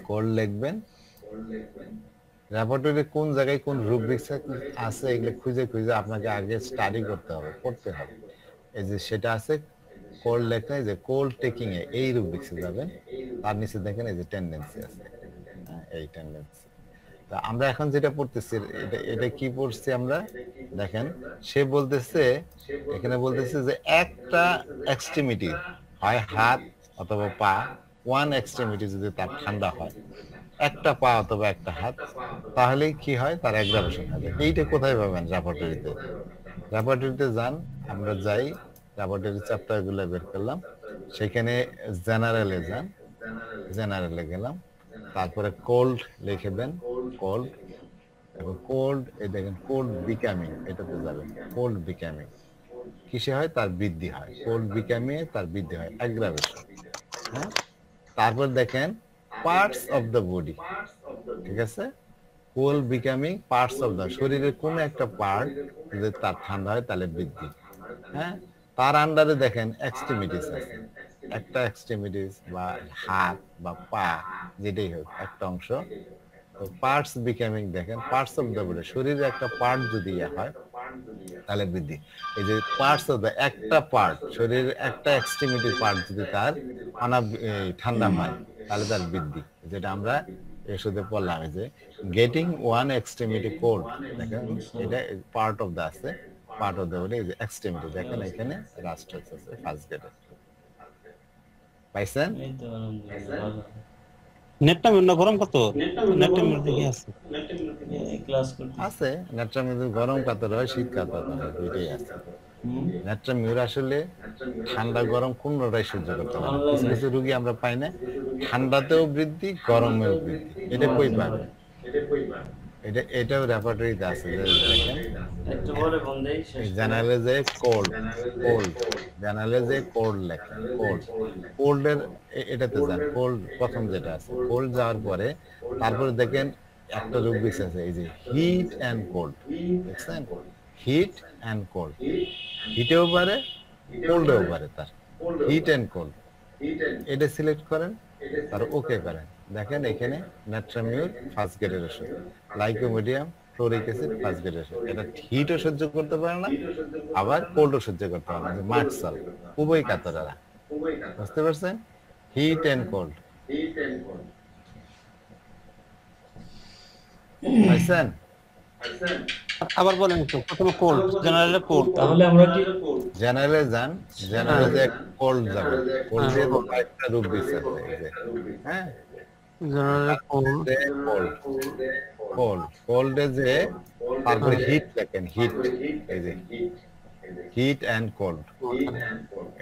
কোল্ড লিখবেন, ল্যাবরেটরি কোন জায়গায় কোন রুব্রিক্স আছে এগুলো খুঁজে খুঁজে আপনাকে আগে স্টাডি করতে হবে, পড়তে হবে। এই যে সেটা আছে কোল্ড লেখা, যে কোল্ড টেকিং এ এই রুব্রিক্সে যাবেন, তার নিচে দেখেন এই যে টেন্ডেন্সি আছে, এই টেন্ডেন্সি। তা আমরা এখন যেটা পড়তেছি, এটা কি পড়ছি আমরা, দেখেন সে বলতেছে, এখানে বলতেছে যে একটা এক্সট্রিমিটি, হয় হাত অথবা পা, ওয়ান এক্সট্রিমিটি যদি তার ঠান্ডা হয়, একটা পা অথবা একটা হাত, তাহলে কি হয়, তার অ্যাগ্রাভেশন হবে। এইটা কোথায় পাবেন? ল্যাবরেটরিতে। ল্যাবরেটরিতে যান, আমরা যাই, ল্যাবরেটরি চ্যাপ্টার গুলো বের করলাম, সেখানে জেনারেলে যান, জেনারেলে গেলাম, তারপরে কোল্ড লিখে দেন, কোল্ড, এবং কোল্ড, এই দেখেন কোল্ড বিকামিং, এটাতে যাবেন, কোল্ড বিকামিং কিসে হয়, তার বৃদ্ধি হয়, কোল্ড বিকামিং তার বৃদ্ধি হয়, অ্যাগ্রাভেশন। হ্যাঁ, তারপর দেখেন পার্টস অফ দ্য বডি, ঠিক আছে, cold becoming parts of the, শরীরের কোন একটা পার্ট যদি তার ঠান্ডা হয় তাহলে বৃদ্ধি। হ্যাঁ, তার আন্ডারে দেখেন এক্সট্রিমিটিস আছে, একটা এক্সট্রিমিটিস বা হাত বা পা যেটাই হোক একটা অংশ, তো পার্টস বিকামিং দেখেন, পার্টস অফ দ্য বডি, শরীরের একটা পার্ট যদি হয় তাহলে বৃদ্ধি। এই যে পার্টস অফ দ্য, একটা পার্ট, শরীরের একটা এক্সট্রিমিটি পার্ট যদি তার ঠান্ডা হয় তাহলে তার বৃদ্ধি, যেটা আমরা এসে পড়লাম, যে গেটিং ওয়ান এক্সট্রিমিটি কোল্ড, দেখেন এটা পার্ট অফ দ্য আছে, পার্ট অফ দ্য বডি, এই যে এক্সট্রিমিটি দেখেন এখানে রাস্ট্রাস আছে ফার্স্ট গ্রেডে, পাইছেন? নেটটা মিন্না গরম কত? নেটটা মিন্না কি আছে? ক্লাস করতে আছে নেটটা মিন্না গরম কাতর হয়, শীত কাতর হয়, দুইটাই আছে। নেটটা মিউর আসলে ঠান্ডা গরম কোনটাই সহ্য করতে পারে, কিছু কিছু রোগী আমরা পাই না, ঠান্ডাতেও বৃদ্ধি, গরমেও বৃদ্ধি, এটা কই পাবে? এটাও রেপার্টরিতে আছে যে দেখেন একটু পরে ফোন দেই শেষ করে। জেনারেলে কোল্ড জেনারেলে কোল্ড লেখেন কোল্ডের এটাতে যান কোল্ড প্রথম যেটা আছে কোল্ড যাওয়ার পরে তারপরে দেখেন একটা রূপ আছে এই যে হিট এন্ড কোল্ড দেখছেন হিট এন্ড কোল্ড হিটেও পারে কোল্ডেও পারে তার হিট এন্ড কোল্ড এটা সিলেক্ট করেন আর ওকে করেন দেখেন এখানে নাট্রামিউর ফার্স্ট গ্রেডের ওষুধ লাইকোমিডিয়াম ফ্লোরিক অ্যাসিড ফার্স্ট গ্রেডের ওষুধ এটা হিটও সহ্য করতে পারে না আবার কোল্ডও সহ্য করতে পারে না মার্কসাল উভয় কাতরারা বুঝতে পারছেন হিট এন্ড কোল্ড পাইছেন আবার বলেন একটু প্রথমে কোল্ড জেনারেলে কোল্ড তাহলে আমরা কি জেনারেলে যান জেনারেলে কোল্ড যাবে কোল্ডের একটা রূপ দিচ্ছে হ্যাঁ জেনারেলে কোল্ড কোল্ডে যে তারপরে হিট লেখেন হিট এই যে হিট এন্ড কোল্ড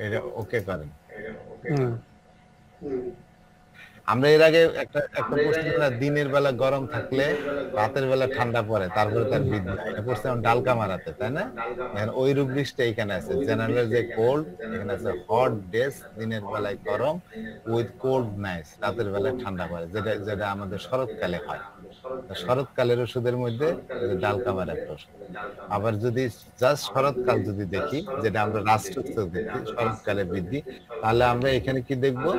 এটা ওকে করেন আমরা এর আগে একটা প্রশ্ন করলাম দিনের বেলা গরম থাকলে রাতের বেলা ঠান্ডা পড়ে তারপরে তার বৃদ্ধি হয় এটা পড়ছে ডালকা মারাতে তাই না এখন ওই রূপটা এখানে আছে জেনারেল যে কোল্ড এখানে আছে হট ডেজ দিনের বেলায় গরম উইথ কোল্ড নাইটস রাতের বেলায় ঠান্ডা পড়ে যেটা যেটা আমাদের শরৎকালে হয় শরৎকালের ওষুধের মধ্যে ডালকা মারা একটা ওষুধ আবার যদি জাস্ট শরৎকাল যদি দেখি যেটা আমরা রাষ্ট্রস্থ দেখি শরৎকালে বৃদ্ধি তাহলে আমরা এখানে কি দেখবো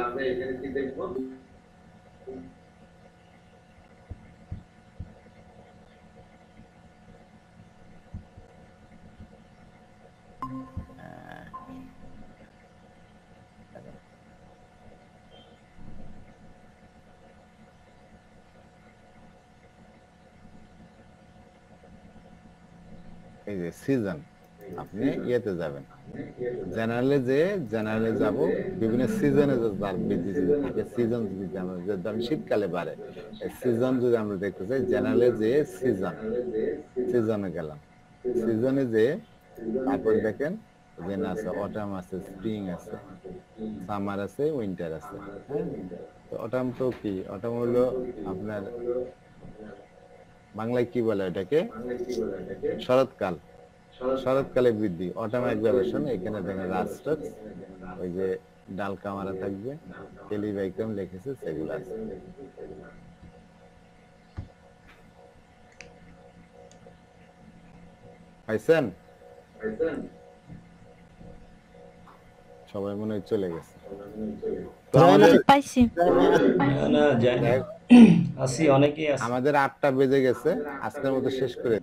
এই যে সিজন আপনি ইয়েতে যাবেন জেনারেলে যাব বিভিন্ন সিজনে যার বৃদ্ধি থাকে সিজন যদি আমরা শীতকালে বাড়ে সিজন যদি আমরা দেখতে চাই জেনারেলে যে সিজনে গেলাম সিজনে যে তারপর দেখেন রেন আছে অটাম আছে স্প্রিং আছে সামার আছে উইন্টার আছে হ্যাঁ তো অটাম তো কি অটাম হলো আপনার বাংলায় কি বলে এটাকে শরৎকাল শরৎকালে বৃদ্ধি অটাম অ্যাগ্রাভেশন এখানে দেখেন রাস্টক ওই যে ডাল কামারা থাকবে টেলিভাইকম লিখেছে সেগুলো আছে পাইছেন সবাই মনে হয় চলে গেছে পাইছি না যাই আসি অনেকেই আছে আমাদের 8টা বেজে গেছে আজকের মতো শেষ করে